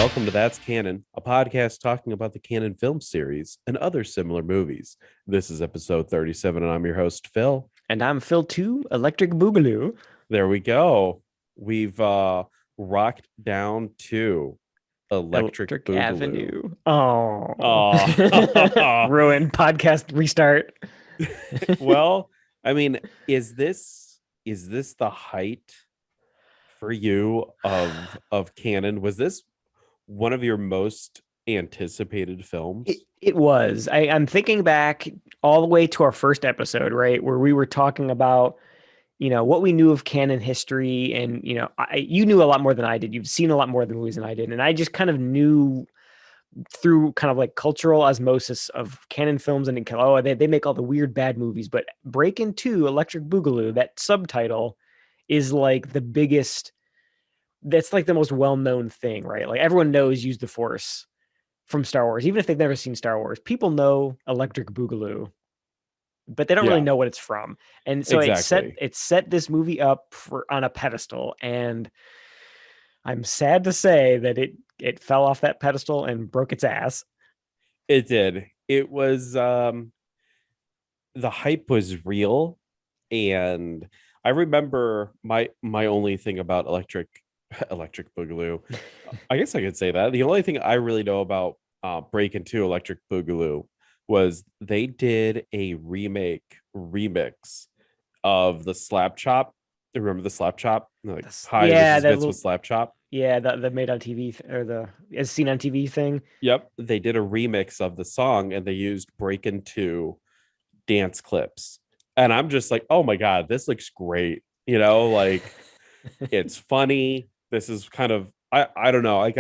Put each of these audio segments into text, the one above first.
welcome to That's Canon, a podcast talking about the Canon film series and other similar movies. This is episode 37, and I'm your host, Phil. And I'm Phil 2, Electric Boogaloo. There we go. We've rocked down to Electric Boogaloo. Avenue. Oh. Oh. Ruined podcast restart. Well, I mean, is this the height for you of Canon? Was this one of your most anticipated films? It was. I'm thinking back all the way to our first episode, right, where we were talking about, what we knew of canon history, and you knew a lot more than I did. You've seen a lot more of the movies than I did, and I just kind of knew through kind of like cultural osmosis of canon films, and they make all the weird bad movies. But Breakin 2, Electric Boogaloo, that subtitle is like the biggest. That's like the most well-known thing, right? Like everyone knows Use the Force from Star Wars, even if they've never seen Star Wars. People know Electric Boogaloo, but they don't really know what it's from. And so exactly. it set this movie up on a pedestal, and I'm sad to say that it fell off that pedestal and broke its ass. It did. It was the hype was real, and I remember my only thing about Electric Boogaloo. I guess I could say that. The only thing I really know about Breakin' 2 Electric Boogaloo was they did a remix of the Slap Chop. Remember the Slap Chop? Like, this is Vince with Slap Chop. Yeah, the made on TV or the as seen on TV thing. Yep, they did a remix of the song and they used Breakin' 2 dance clips. And I'm just like, oh my God, this looks great. Like it's funny. This is kind of, I don't know.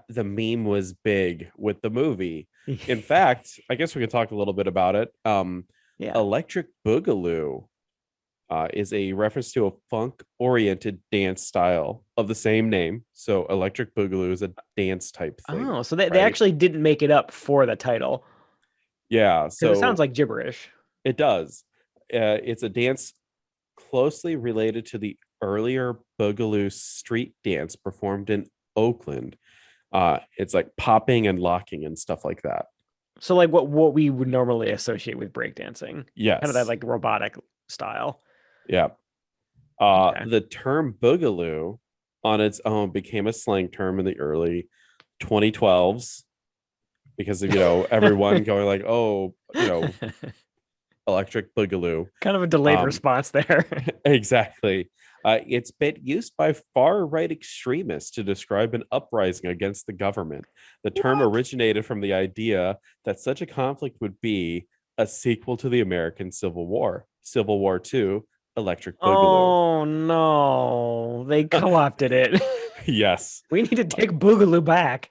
The meme was big with the movie. In fact, I guess we could talk a little bit about it. Electric Boogaloo is a reference to a funk-oriented dance style of the same name. So Electric Boogaloo is a dance type thing. Oh, so they actually didn't make it up for the title. Yeah. So it sounds like gibberish. It does. It's a dance closely related to the earlier Boogaloo street dance performed in Oakland. It's like popping and locking and stuff like that. So like what we would normally associate with breakdancing. Yes. Kind of that like robotic style. Yeah. Okay. The term Boogaloo on its own became a slang term in the early 2012s because of, everyone going like, oh, Electric Boogaloo. Kind of a delayed response there. Exactly. It's been used by far-right extremists to describe an uprising against the government. The term originated from the idea that such a conflict would be a sequel to the American Civil War. Civil War II, Electric Boogaloo. Oh, no. They co-opted it. Yes. We need to take Boogaloo back.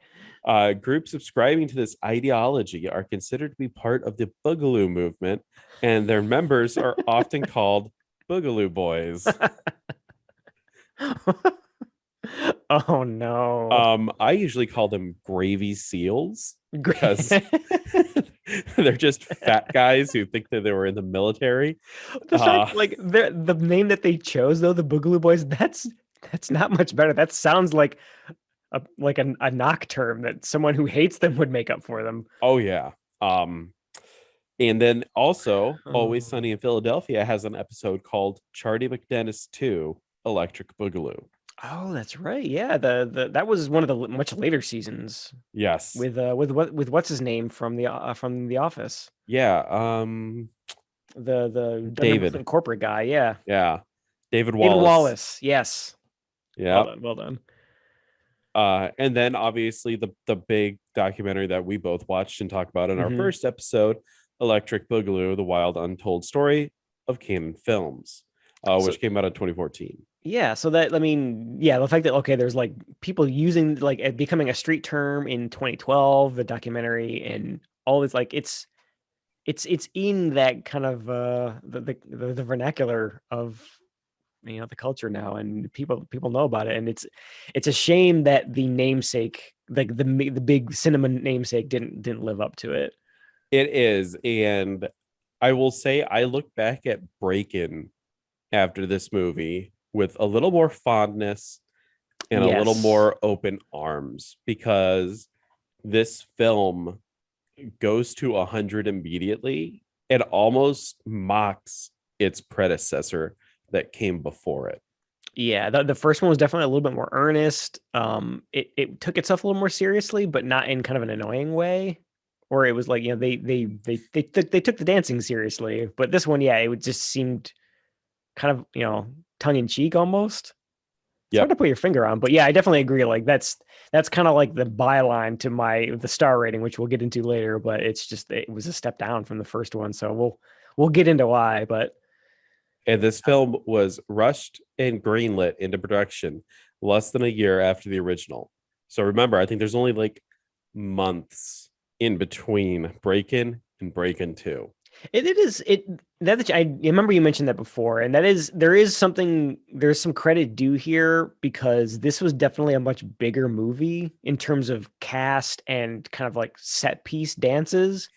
Groups subscribing to this ideology are considered to be part of the Boogaloo movement, and their members are often called Boogaloo Boys. Oh no. I usually call them gravy seals because they're just fat guys who think that they were in the military. Like the name that they chose though, the Boogaloo Boys, that's not much better. That sounds like a knock term that someone who hates them would make up for them. Oh yeah. And then also Always Sunny in Philadelphia has an episode called Charlie McDennis 2 Electric Boogaloo. Oh, that's right. Yeah, that was one of the much later seasons. Yes. With what's his name from the Office. Yeah. The David corporate guy. Yeah. Yeah. David Wallace. Yes. Yeah. Well done. And then obviously the big documentary that we both watched and talked about in our first episode, Electric Boogaloo: The Wild Untold Story of Canon Films, which came out in 2014. Yeah, so that, I mean, the fact that there's like people using like it becoming a street term in 2012, the documentary, and all this, like it's in that kind of the vernacular of the culture now, and people know about it, and it's a shame that the namesake, like the big cinema namesake, didn't live up to it. It is, and I will say I look back at Breakin' after this movie with a little more fondness and a little Yes. more open arms, because this film goes to 100 immediately. It almost mocks its predecessor that came before it. Yeah, the first one was definitely a little bit more earnest. It took itself a little more seriously, but not in kind of an annoying way. Or it was like, they took the dancing seriously, but this one, yeah, it just seemed kind of, tongue in cheek almost. It's hard Yep. to put your finger on, but yeah, I definitely agree. Like that's kind of like the byline to the star rating, which we'll get into later. But it's just it was a step down from the first one, so we'll get into why. But And this film was rushed and greenlit into production less than a year after the original. So remember, I think there's only like months in between Breakin and Breakin 2. it is it that I remember you mentioned that before, and there's some credit due here because this was definitely a much bigger movie in terms of cast and kind of like set piece dances.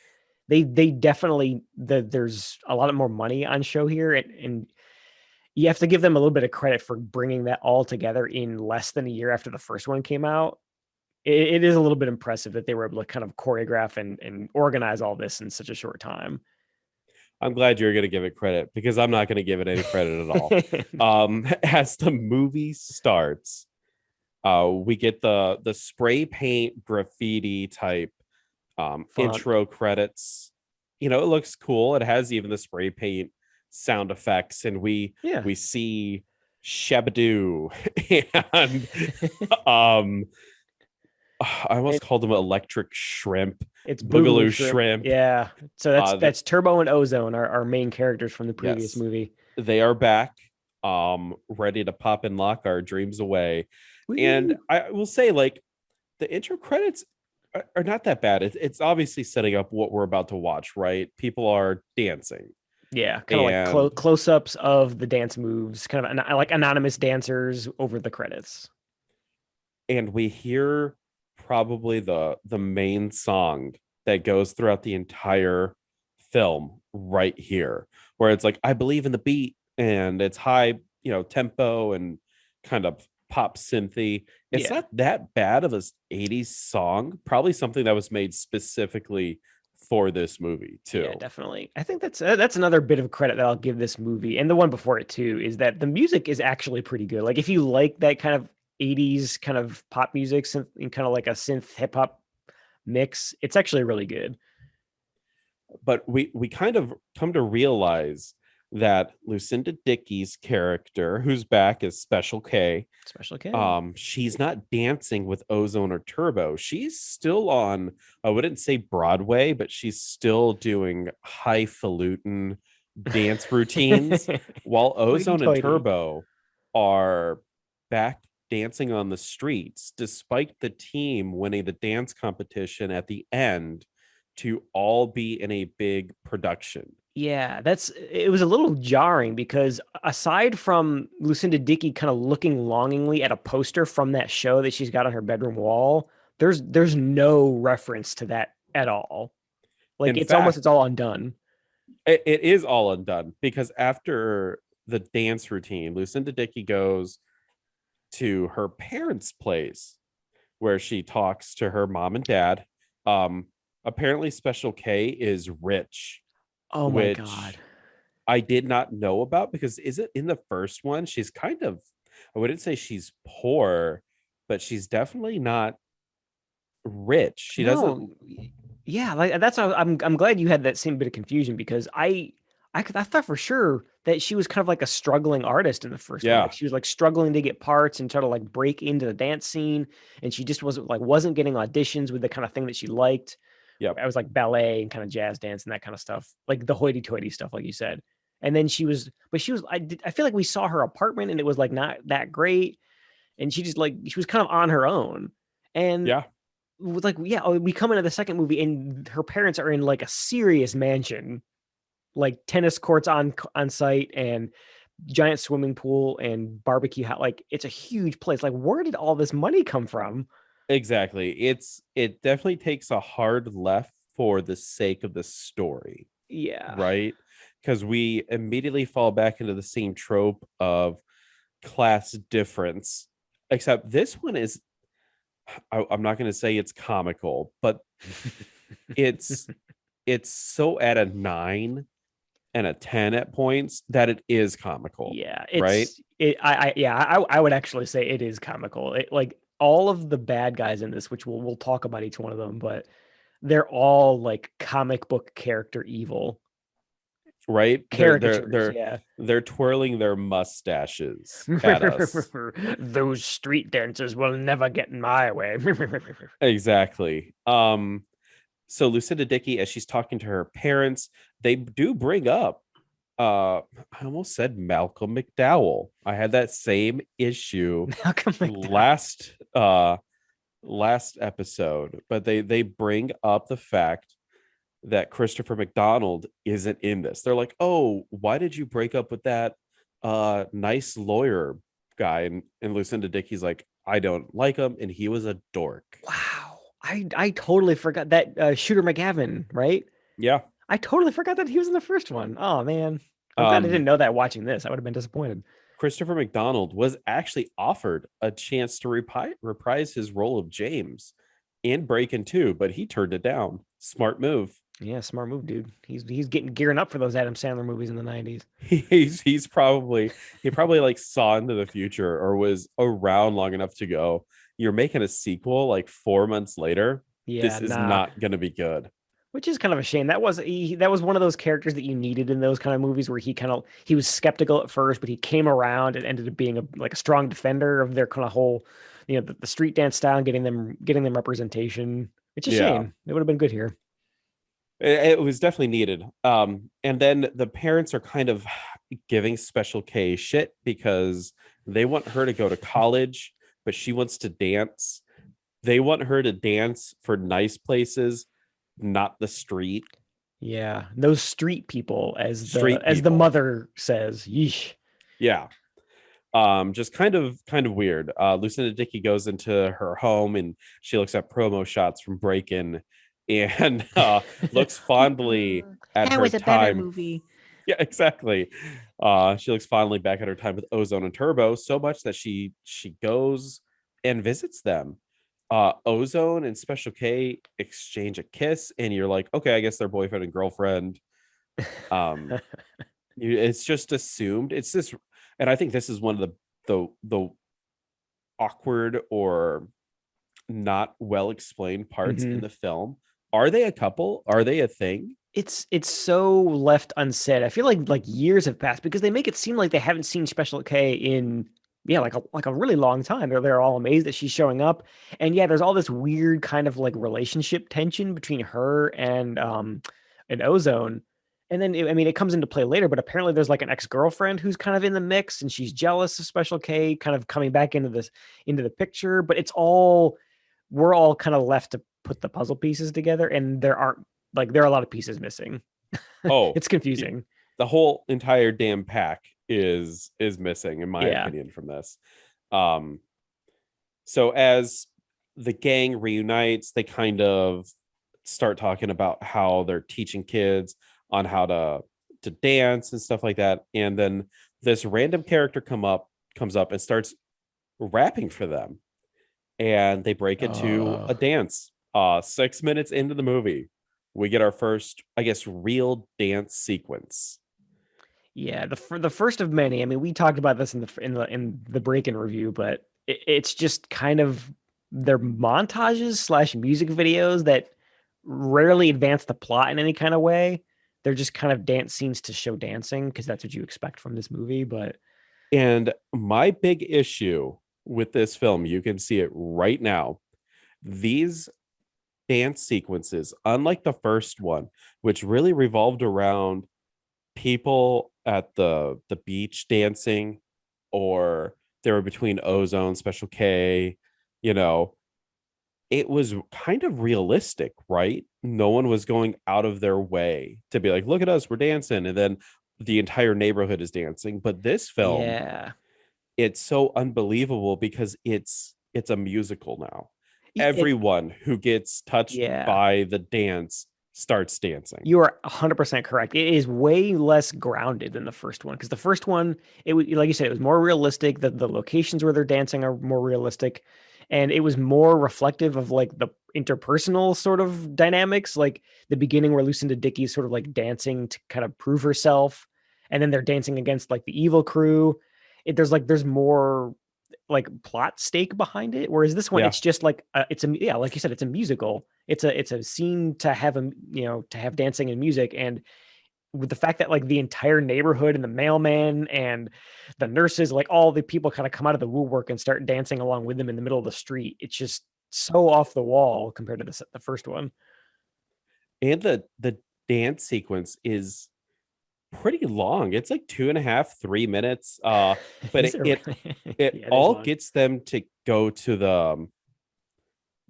They definitely there's a lot more money on show here, and you have to give them a little bit of credit for bringing that all together in less than a year after the first one came out. It is a little bit impressive that they were able to kind of choreograph and organize all this in such a short time. I'm glad you're going to give it credit because I'm not going to give it any credit at all. As the movie starts, we get the spray paint graffiti type Font. intro credits. It looks cool. It has even the spray paint sound effects, and we Yeah. we see Shabadoo and um I almost It, called them electric shrimp, it's Boogaloo Boogaloo shrimp. shrimp. Yeah. So that's Uh, that's Turbo and Ozone, our main characters from the previous yes, movie. they are back, ready to pop and lock our dreams away. And Woo. I will say, like, the intro credits are not that bad. It's obviously setting up what we're about to watch, right? People are dancing, Yeah, kind of like and close-ups of the dance moves, kind of like anonymous dancers over the credits. we hear probably the main song that goes throughout the entire film right here, where it's like, I believe in the beat, and it's high, tempo and kind of pop synthy. It's Yeah. not that bad of a 80s song, probably something that was made specifically for this movie Yeah, too. definitely. I think that's another bit of credit that I'll give this movie and the one before it too is that the music is actually pretty good. Like if you like that kind of 80s kind of pop music and kind of like a synth hip hop mix, it's actually really good. But we kind of come to realize that Lucinda Dickey's character, who's back as Special K, Special K. she's not dancing with Ozone or Turbo. She's still on, I wouldn't say Broadway, but she's still doing highfalutin dance routines, while Hoity Ozone and toity. Turbo are back dancing on the streets, despite the team winning the dance competition at the end to all be in a big production. Yeah, it was a little jarring because aside from Lucinda Dickey kind of looking longingly at a poster from that show that she's got on her bedroom wall, there's no reference to that at all. Like In fact, it's all undone. it is all undone because after the dance routine, Lucinda Dickey goes to her parents' place where she talks to her mom and dad. Um, Apparently, Special K is rich, Oh my God. which I did not know about, because is it in the first one? She's kind of, I wouldn't say she's poor, but she's definitely not rich. She No, doesn't, yeah, like that's I'm glad you had that same bit of confusion because I thought for sure that she was kind of like a struggling artist in the first one. Like yeah, she was like struggling to get parts and try to like break into the dance scene, and she just wasn't getting auditions with the kind of thing that she liked. yep. I was like ballet and kind of jazz dance and that kind of stuff, like the hoity-toity stuff, like you said. And then she was I feel like we saw her apartment and it was like not that great, and she was kind of on her own. And Yeah, with like yeah, we come into the second movie and her parents are in like a serious mansion, like tennis courts on site and giant swimming pool and barbecue hut. Like it's a huge place. Like where did all this money come from? exactly. It definitely takes a hard left for the sake of the story, Yeah. right? Because we immediately fall back into the same trope of class difference except this one is, I'm not going to say it's comical, but it's it's so at a 9 and a 10 at points that it is comical, Yeah, right? I would actually say it is comical. Like all of the bad guys in this, which we'll talk about each one of them, but they're all like comic book character evil Right? caricatures. Yeah. They're twirling their mustaches at us. Those street dancers will never get in my way. Exactly. So Lucinda Dickey, as she's talking to her parents, they do bring up I almost said Malcolm McDowell. I had that same issue Malcolm McDowell. last episode, but they bring up the fact that Christopher McDonald isn't in this. They're like, "Oh, why did you break up with that nice lawyer guy?" And Lucinda Dickey's like, "I don't like him, and he was a dork." Wow. I totally forgot that Shooter McGavin, right? Yeah. I totally forgot that he was in the first one. Oh man. I'm glad I didn't Um, know that watching this. I would have been disappointed. Christopher McDonald was actually offered a chance to reprise his role of James in Breakin' 2, but he turned it down. Smart move. Yeah, smart move, dude. He's getting gearing up for those Adam Sandler movies in the 90s. He's probably he probably like saw into the future or was around long enough to go, you're making a sequel like 4 months later. Yeah, This is nah. not going to be good. Which is kind of a shame. That was one of those characters that you needed in those kind of movies where he was skeptical at first, but he came around and ended up being like a strong defender of their kind of whole, the street dance style and getting them representation. It's a Yeah, shame. It would have been good here. it was definitely needed. And then the parents are kind of giving Special K shit because they want her to go to college, but she wants to dance. They want her to dance for nice places, not the street. Yeah, those street people, as the Street as the people. mother says. Yeesh. Yeah. Just kind of weird. Lucinda Dickey goes into her home and she looks at promo shots from Breakin' and looks fondly at That her was a better time. movie. Yeah, exactly. She looks fondly back at her time with Ozone and Turbo so much that she goes and visits them. Ozone and Special K exchange a kiss, and you're like, okay, I guess they're boyfriend and girlfriend. Um, it's just assumed. It's this, and I think this is one of the awkward or not well explained parts in Mhm. the film. Are they a couple? Are they a thing? It's so left unsaid. I feel like years have passed because they make it seem like they haven't seen Special K in like a really long time. They're all amazed that she's showing up. And yeah, there's all this weird kind of like relationship tension between her and Ozone. And then I mean it comes into play later, but apparently there's like an ex-girlfriend who's kind of in the mix and she's jealous of Special K kind of coming back into the picture, but we're all kind of left to put the puzzle pieces together and there are a lot of pieces missing. Oh, It's confusing. the whole entire damn pack is missing, in my Yeah. opinion, from this. Um, so as the gang reunites, they kind of start talking about how they're teaching kids on how to dance and stuff like that. And then this random character comes up and starts rapping for them. And they break into Uh, a dance. 6 minutes into the movie, we get our first, I guess, real dance sequence. yeah, the first of many. I mean, we talked about this in the break-in review, but it's just kind of their montages slash music videos that rarely advance the plot in any kind of way. They're just kind of dance scenes to show dancing because that's what you expect from this movie. But And my big issue with this film, you can see it right now. These dance sequences, unlike the first one, which really revolved around people at the beach dancing, or they were between Ozone, Special K, you know, it was kind of realistic, right? No one was going out of their way to be like, look at us, we're dancing. And then the entire neighborhood is dancing. But this film, yeah, it's so unbelievable because it's a musical now. it Everyone who gets touched yeah. by the dance starts dancing. You are 100% correct. It is way less grounded than the first one because the first one, it was like you said, it was more realistic. The locations where they're dancing are more realistic, and it was more reflective of like the interpersonal sort of dynamics. Like the beginning where Lucinda Dickey is sort of like dancing to kind of prove herself, and then they're dancing against like the evil crew. There's more like plot stake behind it. Whereas this one, Yeah. it's just like it's a yeah, like you said, it's a musical. It's a scene to have to have dancing and music, and with the fact that like the entire neighborhood and the mailman and the nurses, like all the people kind of come out of the woodwork and start dancing along with them in the middle of the street. It's just so off the wall compared to the first one. And the dance sequence is pretty long. It's like 2.5, 3 minutes. But Is it it it, really? it Yeah, it is all long. gets them to go to the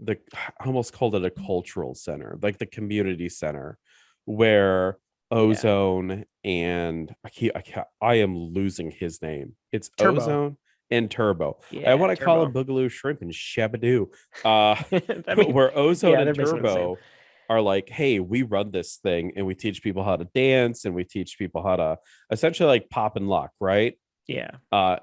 I almost called it a cultural center, like the community center, where Yeah, Ozone and I am losing his name. It's Turbo. Ozone and Turbo. I Yeah, want to call him Turbo. Boogaloo Shrimp and Shabadoo. Uh, I mean, where Ozone yeah, and they're basically the same. Turbo are like, hey, we run this thing and we teach people how to dance and we teach people how to essentially like pop and lock, right? Yeah.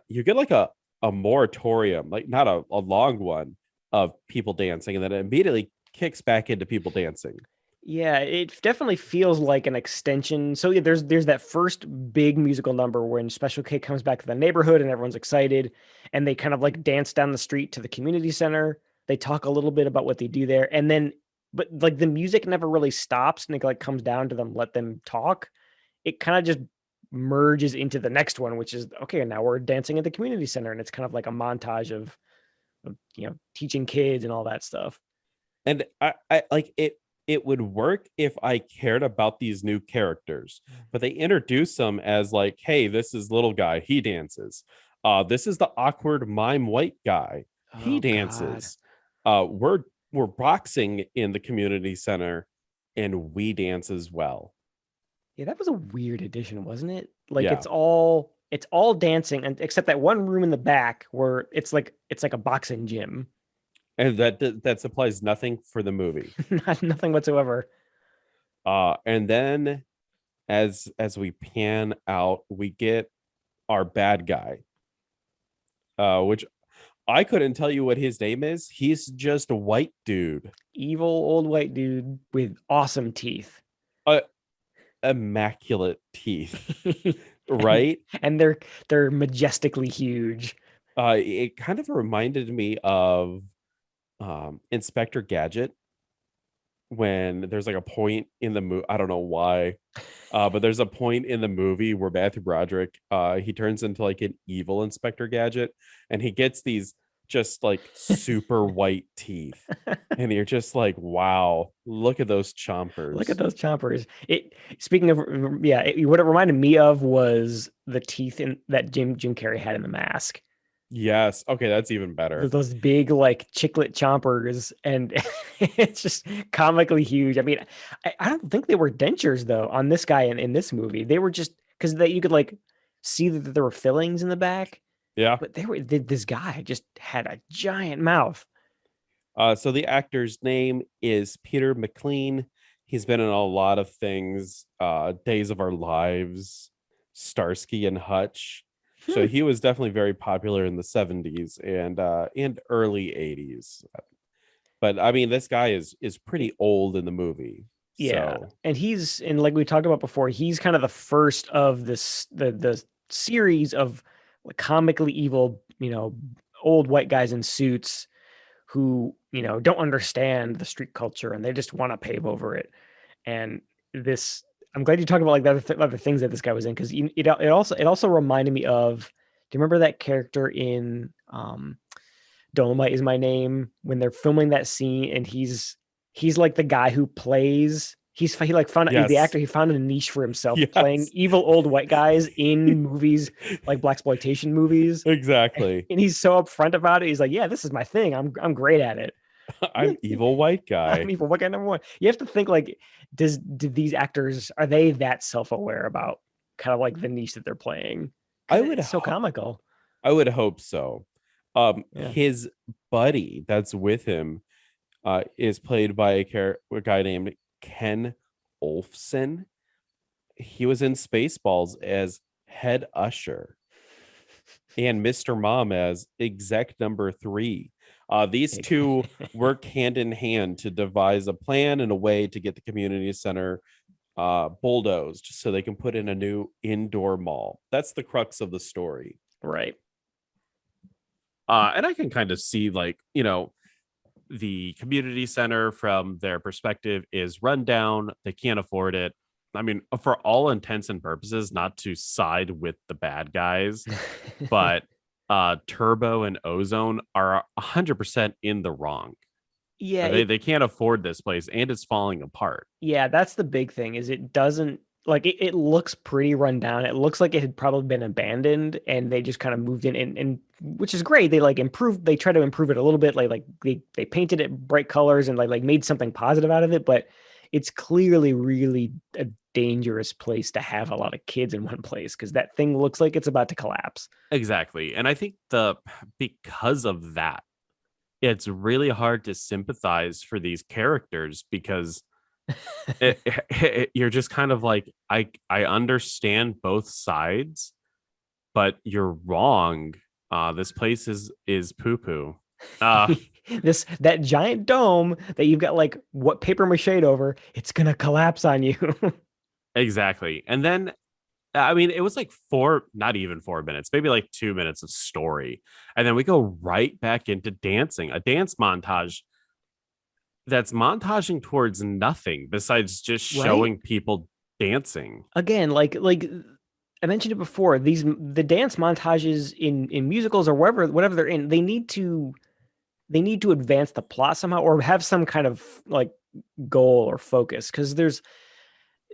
You get like a moratorium, like not a long one of people dancing, and then it immediately kicks back into people dancing. Yeah, it definitely feels like an extension. So yeah, there's that first big musical number when Special K comes back to the neighborhood and everyone's excited, and they kind of like dance down the street to the community center. They talk a little bit about what they do there, and then but like the music never really stops and it like comes down to them let them talk. It kind of just merges into the next one, which is okay. Now we're dancing at the community center, and it's kind of like a montage of teaching kids and all that stuff. And I like it. It would work if I cared about these new characters, but they introduce them as like, hey, this is little guy, he dances. This is the awkward mime white guy, he Oh God. dances. We're boxing in the community center, and we dance as well. Yeah, that was a weird addition, wasn't it? Like Yeah, it's all dancing and except that one room in the back where it's like a boxing gym. and that supplies nothing for the movie. Nothing whatsoever. And then as we pan out, we get our bad guy, which I couldn't tell you what his name is. He's just a white dude, Evil old white dude with awesome teeth. uh, immaculate teeth, and right? and they're majestically huge. It kind of reminded me of Inspector Gadget when there's like a point in the movie. I don't know why, but there's a point in the movie where Matthew Broderick, he turns into like an evil Inspector Gadget, and he gets these just like super white teeth, and you're just like, wow, look at those Look at chompers. those chompers. It speaking of yeah, what it reminded me of was the teeth in that Jim Carrey had in the mask. Yes, okay, that's even better. Those big like chiclet chompers, and it's just comically huge. I mean, I don't think they were dentures though on this guy in this movie. They were just because that you could like see that there were fillings in the back, Yeah. but this guy just had a giant mouth. So the actor's name is Peter McLean. He's been in a lot of things, Days of Our Lives, Starsky and Hutch. So Hmm. he was definitely very popular in the 70s and early 80s. But I mean, this guy is pretty old in the movie. Yeah, So and he's and like we talked about before, he's kind of the first of this the series of like comically evil, old white guys in suits who don't understand the street culture and they just want to pave over it. And this, I'm glad you talked about like the other things that this guy was in because it also reminded me of. Do you remember that character in Dolomite Is My Name when they're filming that scene and he's like the guy who plays. He like found he's the yes, actor. He found a niche for himself playing yes, evil old white guys in movies like black exploitation movies, exactly. and he's so upfront about it. He's like, "Yeah, this is my thing. I'm great at it." I'm evil white I'm guy. evil. What guy number one? You have to think like, did these actors are they that self aware about kind of like the niche that they're playing? I Because would it's so comical. I would hope so. Yeah. His buddy that's with him is played by a guy named Ken Olfsen. He was in Spaceballs as head usher and Mr. Mom as exec number 3. These two worked hand in hand to devise a plan and a way to get the community center bulldozed so they can put in a new indoor mall. That's the crux of the story. Right. And I can kind of see, like, the community center from their perspective is run down. They can't afford it. I mean, for all intents and purposes, not to side with the bad guys, but Turbo and Ozone are 100% in the wrong. Yeah, They can't afford this place, and it's falling apart. yeah, that's the big thing is it doesn't like it looks pretty run down. It looks like it had probably been abandoned and they just kind of moved in and which is great. They like improved, they try to improve it a little bit, like they painted it bright colors and like made something positive out of it, but it's clearly really a dangerous place to have a lot of kids in one place because that thing looks like it's about to collapse. Exactly. And I think because of that, it's really hard to sympathize for these characters because you're just kind of like, I understand both sides, but you're wrong. This place is poo poo. That giant dome that you've got like what paper mache over, it's gonna collapse on you. Exactly. And then I mean, it was like not even 4 minutes, maybe like 2 minutes of story. And then we go right back into dancing, a dance montage that's montaging towards nothing besides just showing Right? people dancing. Again, like I mentioned it before, the dance montages in musicals or whatever they're in, they need to advance the plot somehow or have some kind of like goal or focus because there's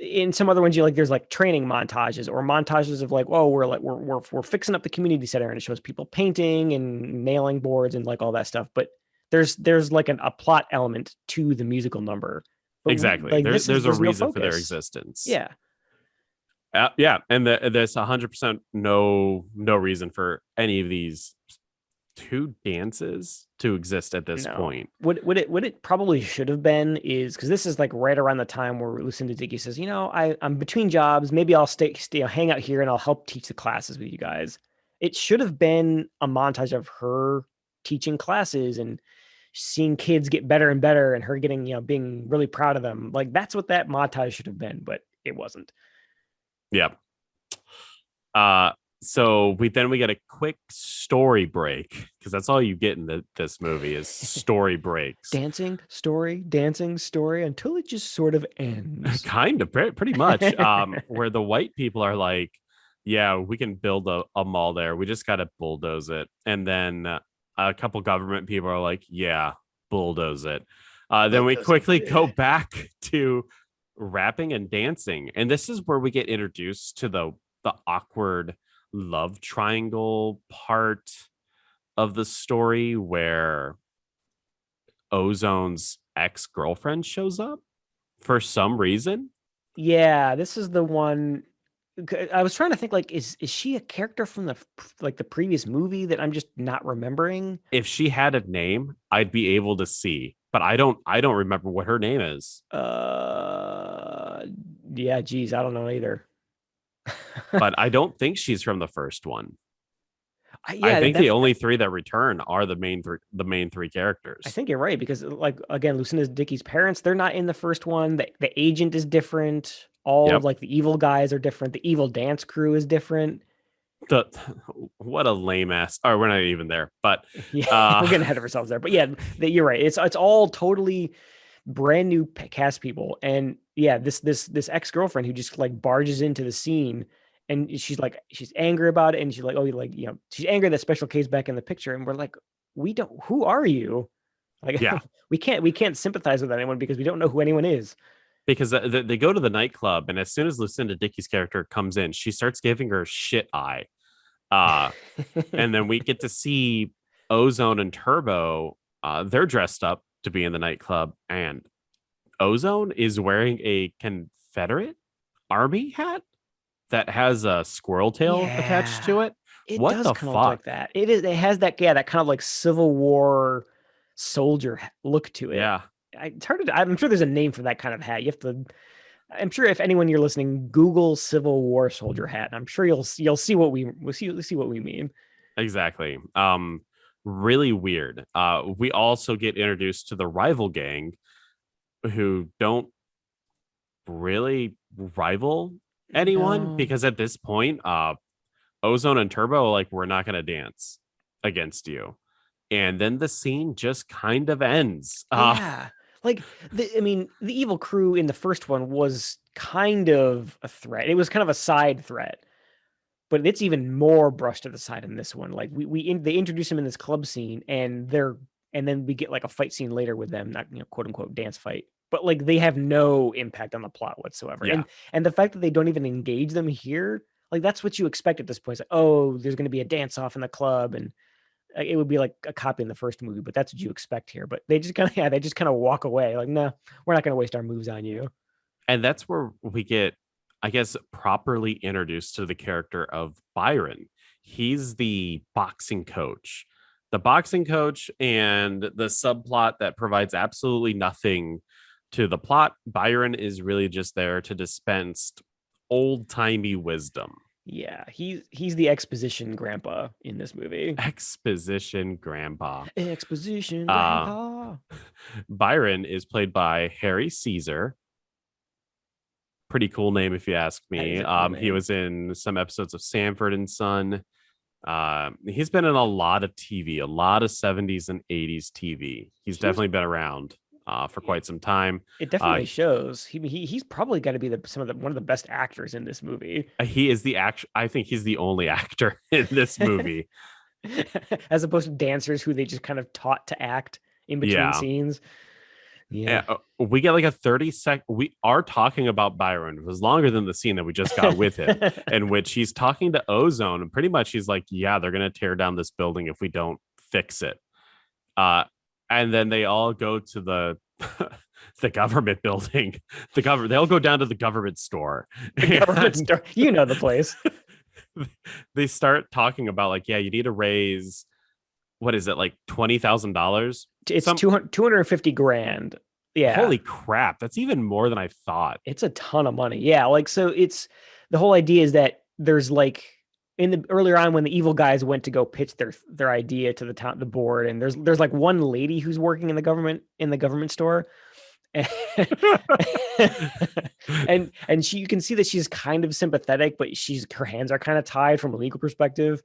in some other ones you like there's like training montages or montages of like, oh, we're fixing up the community center and it shows people painting and nailing boards and like all that stuff, but there's like a plot element to the musical number, but Exactly. like There's a there's no reason for their focus. existence. Yeah. Yeah, and there's 100% no reason for any of these two dances to exist at this No. point. What it probably should have been is because this is like right around the time where Lucinda Dickey says, I'm between jobs. Maybe I'll stay hang out here and I'll help teach the classes with you guys. It should have been a montage of her teaching classes and seeing kids get better and better and her getting, being really proud of them. Like that's what that montage should have been, but it wasn't. Yeah. Uh, so we get a quick story break because that's all you get in this movie is story breaks. Dancing story until it just sort of ends. Kind of, pretty much. Where the white people are like, yeah, we can build a mall there. We just got to bulldoze it. And then a couple government people are like, yeah, bulldoze it. Then we quickly go back to rapping and dancing. And this is where we get introduced to the awkward love triangle part of the story where Ozone's ex-girlfriend shows up for some reason. Yeah, this is the one. I was trying to think like is she a character from the previous movie that I'm just not remembering? If she had a name, I'd be able to see, but I don't remember what her name is. Yeah, geez, I don't know either. But I don't think she's from the first one. Yeah, I think the only three that return are the main three characters. I think you're right because like again, Lucinda Dickey's parents, they're not in the first one. The agent is different. All like the evil guys are different. The evil dance crew is different. What a lame ass. Or we're not even there, but yeah, we're getting ahead of ourselves there. But yeah, you're right. It's all totally brand new cast people, and yeah, this ex-girlfriend who just like barges into the scene, and she's angry about it, and she's like, oh, she's angry that Special K's back in the picture, and we're like, who are you? Like, yeah, we can't sympathize with anyone because we don't know who anyone is. Because they go to the nightclub, and as soon as Lucinda Dickey's character comes in, she starts giving her shit eye. And then we get to see Ozone and Turbo. They're dressed up to be in the nightclub, and Ozone is wearing a Confederate Army hat that has a squirrel tail attached to it. What does the kind fuck? Of like that. It has that kind of like Civil War soldier look to it. Yeah. It's hard to. I'm sure there's a name for that kind of hat. You have to. I'm sure if anyone you're listening, Google Civil War soldier hat. I'm sure you'll see what we'll see what we mean. Exactly. Really weird. We also get introduced to the rival gang who don't really rival anyone No. because at this point, Ozone and Turbo like we're not gonna dance against you. And then the scene just kind of ends. Yeah. Like I mean, the evil crew in the first one was kind of a threat. It was kind of a side threat, but it's even more brushed to the side in this one. Like they introduce them in this club scene, and then we get like a fight scene later with them, not quote unquote dance fight, but like they have no impact on the plot whatsoever. Yeah. And the fact that they don't even engage them here, like that's what you expect at this point. It's like, oh, there's going to be a dance off in the club, and it would be like a copy in the first movie, but that's what you expect here. But they just kind of they just kind of walk away, like, no, we're not going to waste our moves on you. And that's where we get, I guess, properly introduced to the character of Byron. He's the boxing coach. The boxing coach and the subplot that provides absolutely nothing to the plot. Byron is really just there to dispense old timey wisdom. Yeah, he's the exposition grandpa in this movie. Exposition grandpa. Exposition Uh, grandpa. Byron is played by Harry Caesar. Pretty cool name if you ask That is me. a cool He name. was in some episodes of Sanford and Son. He's been in a lot of TV, a lot of 70s and 80s TV. He's He was definitely been around for quite some time. It Uh, definitely shows. He's probably got to be one of the best actors in this movie. he is the act. I think he's the only actor in this movie. As opposed to dancers who they just kind of taught to act in between Yeah. scenes. Yeah. We get like a 30-second. We are talking about Byron. It was longer than the scene that we just got with him, in which he's talking to Ozone, and pretty much he's like, "Yeah, they're gonna tear down this building if we don't fix it." And then they all go to the the government building. They all go down to the government store. The government store. You know the place. They start talking about like, yeah, you need to raise what is it, like $20,000? It's 250 grand. Yeah. Holy crap, that's even more than I thought. It's a ton of money. Yeah. Like, so it's the whole idea is that there's like in the earlier on when the evil guys went to go pitch their idea to the board, and there's like one lady who's working in the government store. And she, you can see that she's kind of sympathetic, but her hands are kind of tied from a legal perspective.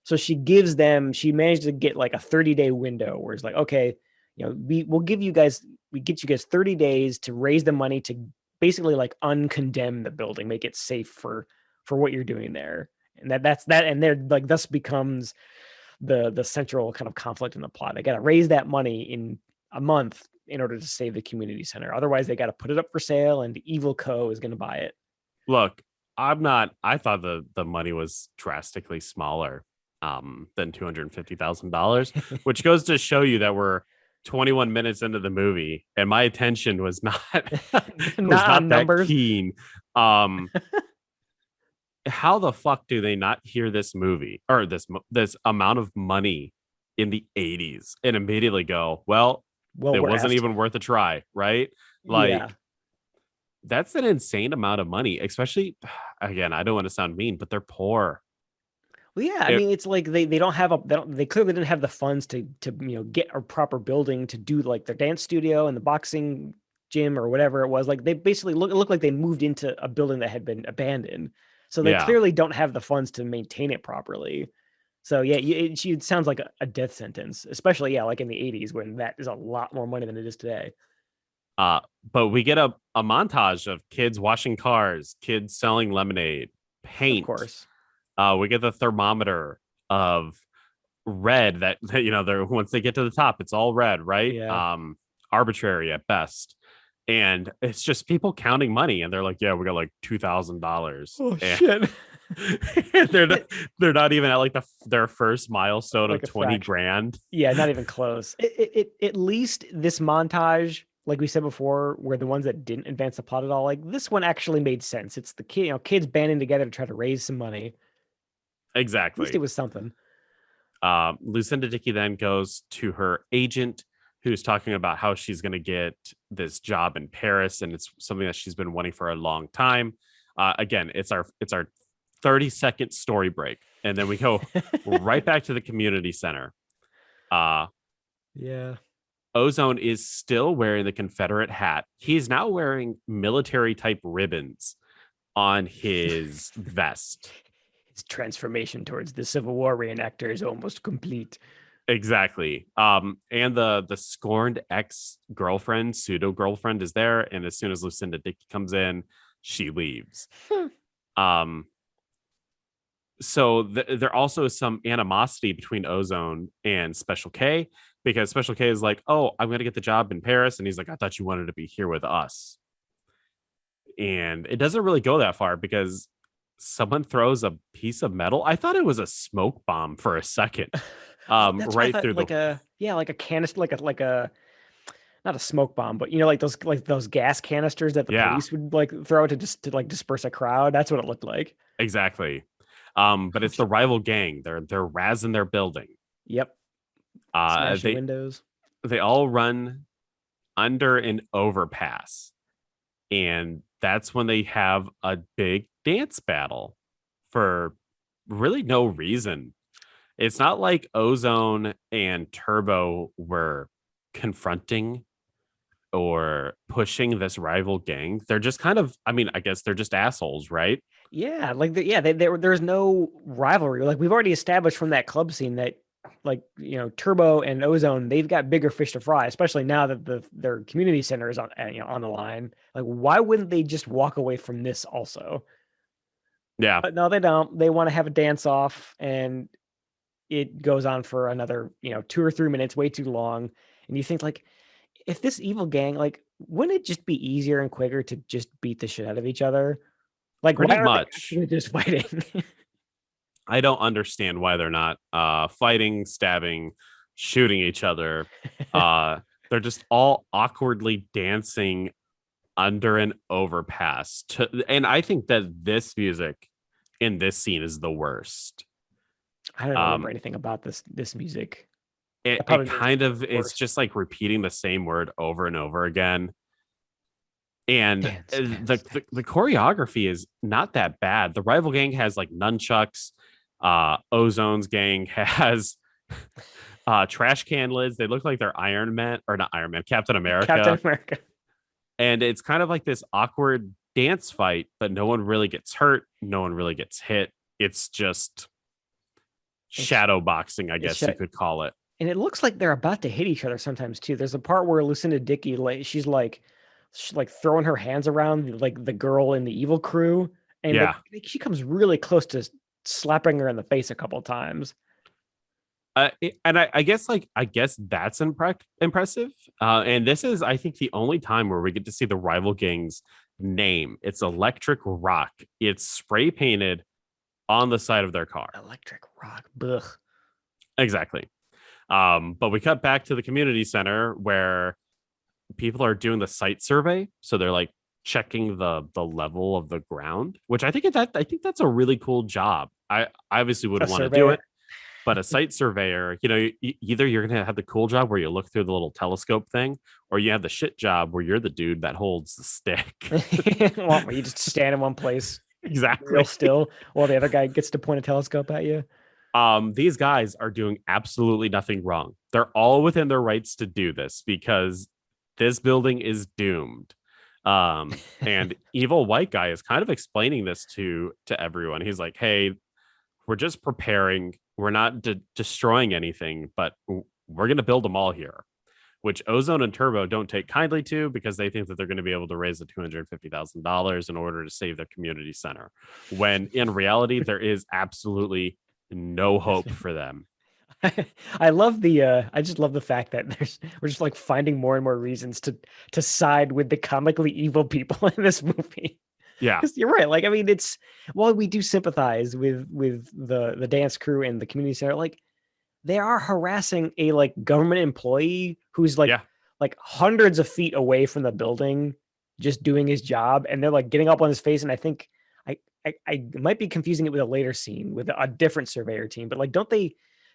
So she managed to get like a 30-day window where it's like, okay, we get you guys 30 days to raise the money to basically like uncondemn the building, make it safe for what you're doing there. And that's that. And they're like, thus becomes the central kind of conflict in the plot. They got to raise that money in a month in order to save the community center. Otherwise they got to put it up for sale and the evil co is going to buy it. Look, I thought the money was drastically smaller than $250,000, which goes to show you that we're 21 minutes into the movie and my attention was not not that keen. How the fuck do they not hear this movie or this amount of money in the 80s and immediately go, well, it wasn't even worth a try, right? Like, yeah. That's an insane amount of money, especially, again, I don't want to sound mean, but they're poor. Well, yeah, I mean, it's like they clearly didn't have the funds to get a proper building to do like their dance studio and the boxing gym or whatever it was. Like they basically looked like they moved into a building that had been abandoned. So they clearly don't have the funds to maintain it properly. So yeah, it sounds like a death sentence, especially like in the 80s when that is a lot more money than it is today. But we get a montage of kids washing cars, kids selling lemonade, paint. Of course. We get the thermometer of red that they're once they get to the top, it's all red, right? Yeah. Arbitrary at best. And it's just people counting money, and they're like, "Yeah, we got like $2,000." Oh shit! they're not even at like their first milestone like of 20 grand. Yeah, not even close. At least this montage, like we said before, were the ones that didn't advance the plot at all. Like this one actually made sense. It's the kids banding together to try to raise some money. Exactly. At least it was something. Lucinda Dickey then goes to her agent, who's talking about how she's going to get this job in Paris, and it's something that she's been wanting for a long time. Again, it's our 30-second story break, and then we go right back to the community center. Uh, Yeah. Ozone is still wearing the Confederate hat. He's now wearing military type ribbons on his vest. His transformation towards the Civil War reenactor is almost complete. Exactly. And the scorned ex-girlfriend, pseudo girlfriend, is there, and as soon as Lucinda Dickey comes in, she leaves. um so there also is some animosity between Ozone and Special K, because Special K is like, oh, I'm gonna get the job in Paris, and he's like, I thought you wanted to be here with us. And it doesn't really go that far, because someone throws a piece of metal. I thought it was a smoke bomb for a second. That's Right thought, through like the like a canister, like a not a smoke bomb, but like those gas canisters that the yeah, police would like throw to like disperse a crowd. That's what it looked like. exactly. But it's the rival gang. They're razzing their building. Yep. Uh, Smashing they windows. they all run under an overpass, and that's when they have a big dance battle for really no reason. It's not like Ozone and Turbo were confronting or pushing this rival gang. They're just kind of, I mean, I guess they're just assholes, right? Yeah, like there's no rivalry. Like we've already established from that club scene that like Turbo and Ozone, they've got bigger fish to fry, especially now that their community center is on on the line. Like why wouldn't they just walk away from this also? Yeah. But no, they don't. They want to have a dance off, and it goes on for another 2 or 3 minutes, way too long. And you think like, if this evil gang, like, wouldn't it just be easier and quicker to just beat the shit out of each other? Like, Pretty why aren't they much. actually just fighting? I don't understand why they're not fighting, stabbing, shooting each other. They're just all awkwardly dancing under an overpass. And I think that this music in this scene is the worst. I don't remember Um, anything about this music. it, That it probably means kind of it's it's worse. just like repeating the same word over and over again. And Dance, dance, the choreography is not that bad. The rival gang has like nunchucks. Ozone's gang has trash can lids. They look like they're Iron Man, or not Iron Man, Captain Captain America. America. And it's kind of like this awkward dance fight, but no one really gets hurt. No one really gets hit. It's just It's, shadow boxing, I it's guess you could call it. and it looks like they're about to hit each other sometimes too. There's a part where Lucinda Dickey, like, she's like throwing her hands around like the girl in the evil crew, and Yeah. like, she comes really close to slapping her in the face a couple times. And I guess that's impressive. And this is, I think, the only time where we get to see the rival gang's name. It's Electric Rock. It's spray painted on the side of their car. Electric Rock. Ugh. Exactly. But we cut back to the community center where people are doing the site survey. So they're like checking the level of the ground, which I think that's a really cool job. I obviously wouldn't want to do it, but a site surveyor, either you're going to have the cool job where you look through the little telescope thing, or you have the shit job where you're the dude that holds the stick. Where you just stand in one place, Exactly. real still, while the other guy gets to point a telescope at you. These guys are doing absolutely nothing wrong. They're all within their rights to do this because this building is doomed. And evil white guy is kind of explaining this to everyone. He's like, hey, we're just preparing. We're not destroying anything, but we're going to build them all here, which Ozone and Turbo don't take kindly to, because they think that they're going to be able to raise the $250,000 in order to save their community center, when in reality, there is absolutely no hope for them. I just love the fact that we're just like finding more and more reasons to side with the comically evil people in this movie. Yeah. You're right. Like, I mean, it's, while we do sympathize with the dance crew and the community center, like, they are harassing a like government employee who's like, Yeah. like hundreds of feet away from the building, just doing his job, and they're like getting up on his face. And I think I might be confusing it with a later scene with a different surveyor team, but like, don't they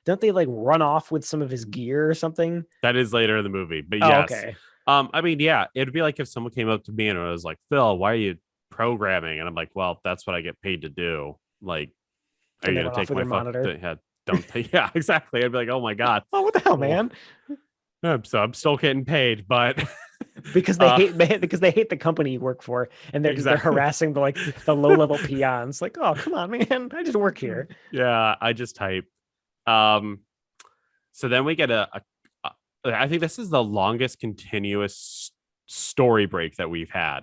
don't they like run off with some of his gear or something? That is later in the movie, but Oh, yes. okay. I mean, yeah, it'd be like if someone came up to me and was like, Phil, why are you programming? And I'm like, well, that's what I get paid to do. Like, are And you they gonna run off take with my their fuck monitor. head? Don't take yeah, exactly. I'd be like, oh my God. Oh, what the hell, Oh, man? so I'm still getting paid, but Because uh because they hate the company you work for, and they're exactly. harassing the low level peons. Like, oh, come on, man, I just work here. Yeah, I just type. Um, so then we get I think this is the longest continuous story break that we've had.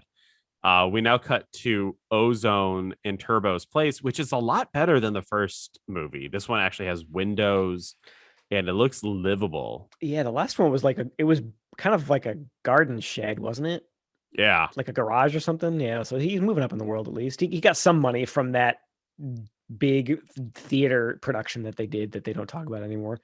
We now cut to Ozone in Turbo's place, which is a lot better than the first movie. This one actually has windows and it looks livable. Yeah, the last one was it was kind of like a garden shed, wasn't it? Yeah. Like a garage or something. Yeah, so he's moving up in the world at least. He got some money from that big theater production that they did that they don't talk about anymore.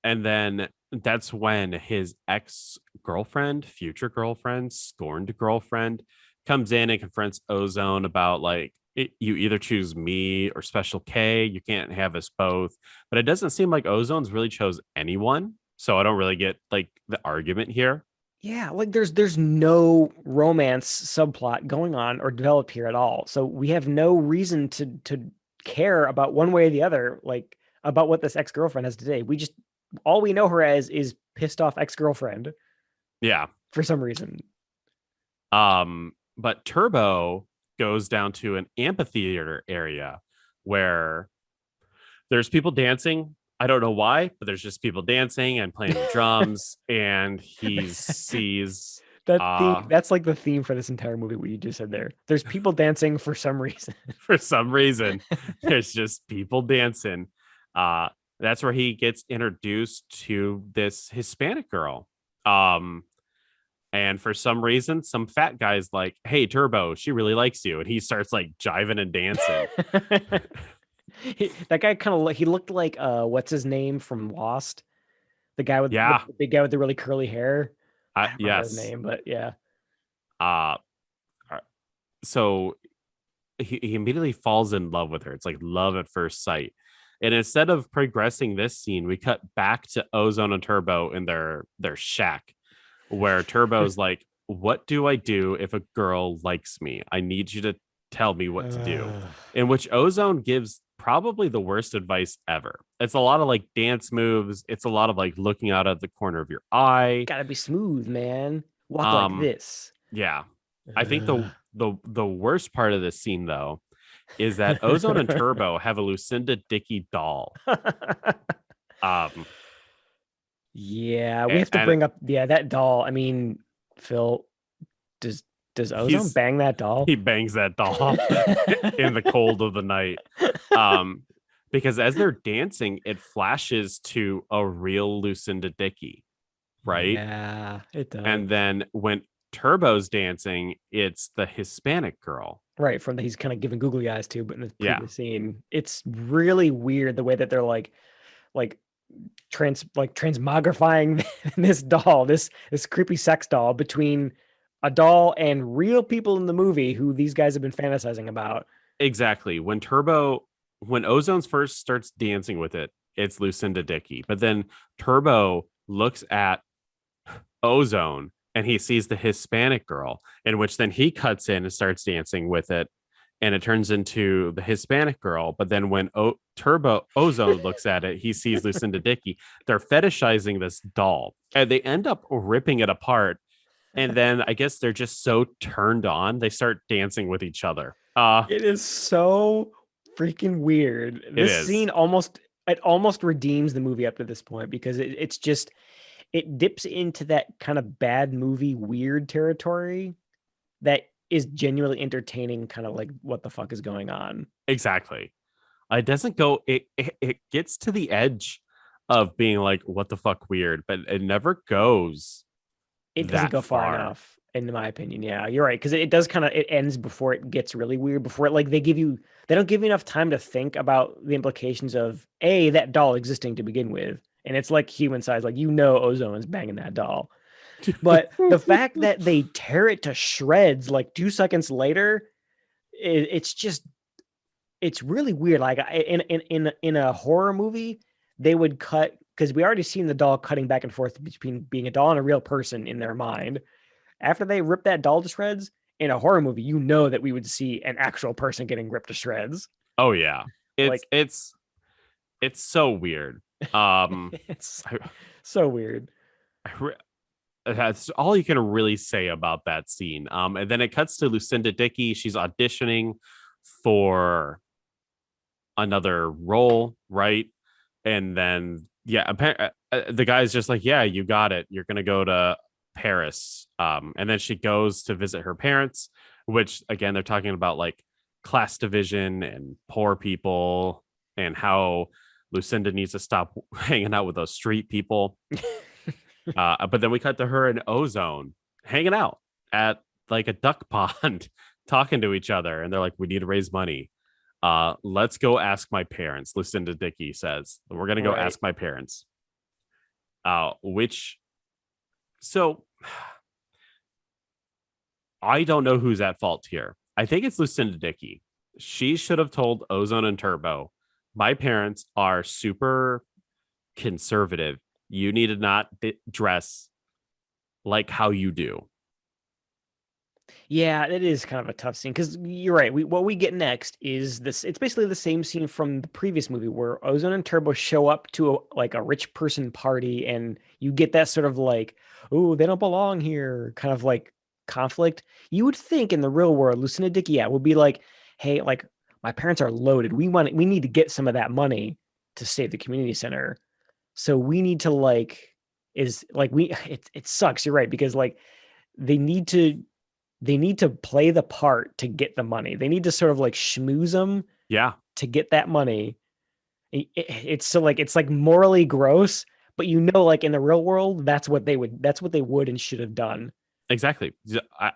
And then that's when his ex girlfriend, future girlfriend, scorned girlfriend comes in and confronts Ozone about like, you either choose me or Special K. You can't have us both. But it doesn't seem like Ozone's really chose anyone. So I don't really get like the argument here. Yeah, like there's no romance subplot going on or developed here at all. So we have no reason to care about one way or the other, like about what this ex-girlfriend has today. We just all we know her as is pissed off ex-girlfriend Yeah. for some reason. But Turbo goes down to an amphitheater area where there's people dancing. I don't know why, but there's just people dancing and playing the drums, and he sees That theme, that's like the theme for this entire movie, what you just said there. There's people dancing for some reason. for some reason, there's just people dancing. Uh that's where he gets introduced to this Hispanic girl. And for some reason, some fat guy's like, "Hey, Turbo, she really likes you," and he starts like jiving and dancing. That guy kind of he looked like what's his name from Lost? The guy with Yeah, the big guy with the really curly hair. I don't remember his yes. name, but yeah. Uh, so he immediately falls in love with her. It's like love at first sight. And instead of progressing this scene, we cut back to Ozone and Turbo in their shack, where Turbo's like, "What do I do if a girl likes me? I need you to tell me what to do." In which Ozone gives probably the worst advice ever. It's a lot of like dance moves. It's a lot of like looking out of the corner of your eye. Gotta be smooth, man. Walk like Um, this. yeah. I think the worst part of this scene though is that Ozone and Turbo have a Lucinda Dickey doll. Um, Yeah, we have to and bring up that doll. I mean, Phil, does Ozone he's bang that doll? he bangs that doll in the cold of the night. Because as they're dancing, it flashes to a real Lucinda Dickey, right? Yeah, it does. And then when Turbo's dancing, it's the Hispanic girl. Right, from he's kind of giving googly eyes to, but in the Yeah, previous scene, it's really weird the way that they're like transmogrifying this doll, this creepy sex doll between a doll and real people in the movie who these guys have been fantasizing about. exactly. When Ozone's first starts dancing with it, it's Lucinda Dickey. But then Turbo looks at Ozone and he sees the Hispanic girl, in which then he cuts in and starts dancing with it. And it turns into the Hispanic girl. But then when Turbo Ozone looks at it, he sees Lucinda Dickey. They're fetishizing this doll and they end up ripping it apart. And then I guess they're just so turned on, they start dancing with each other. It is so freaking weird. It This is. scene almost redeems the movie up to this point because it's just it dips into that kind of bad movie weird territory that is genuinely entertaining, kind of like what the fuck is going on. Exactly. It doesn't go, it gets to the edge of being like, what the fuck weird, but it never goes It doesn't that go far far. enough, in my opinion. Yeah, you're right. Because it does kind of it ends before it gets really weird. Before it like they don't give you enough time to think about the implications of that doll existing to begin with. And it's like human size, like Ozone's banging that doll. But the fact that they tear it to shreds like 2 seconds later, it's just it's really weird. Like in a horror movie, they would cut, because we already seen the doll cutting back and forth between being a doll and a real person in their mind. After they rip that doll to shreds, in a horror movie, you know that we would see an actual person getting ripped to shreds. Oh yeah. It's Like, it's it's so weird. it's I, so weird. that's all you can really say about that scene. And then it cuts to Lucinda Dickey. She's auditioning for another role, right? And then yeah, the guy's just like, yeah, you got it. You're gonna go to Paris. And then she goes to visit her parents, which again they're talking about like class division and poor people and how Lucinda needs to stop hanging out with those street people. But then we cut to her and Ozone hanging out at like a duck pond, talking to each other, and they're like, "We need to raise money. Let's go ask my parents." Lucinda Dickey says, "We're gonna go Right. ask my parents." Which so I don't know who's at fault here. I think it's Lucinda Dickey. She should have told Ozone and Turbo, "My parents are super conservative. You need to not dress like how you do." Yeah, it is kind of a tough scene because you're right. What we get next is this. It's basically the same scene from the previous movie where Ozone and Turbo show up to like a rich person party, and you get that sort of like, oh, they don't belong here, kind of like conflict. You would think in the real world, Lucinda Dickey, yeah, would be like, hey, like my parents are loaded. We need to get some of that money to save the community center. So we need to like is like we it sucks. You're right because like they need to they need to play the part to get the money. They need to sort of like schmooze them Yeah, to get that money. It's so like it's like morally gross, but you know, like in the real world, that's what they would and should have done. exactly.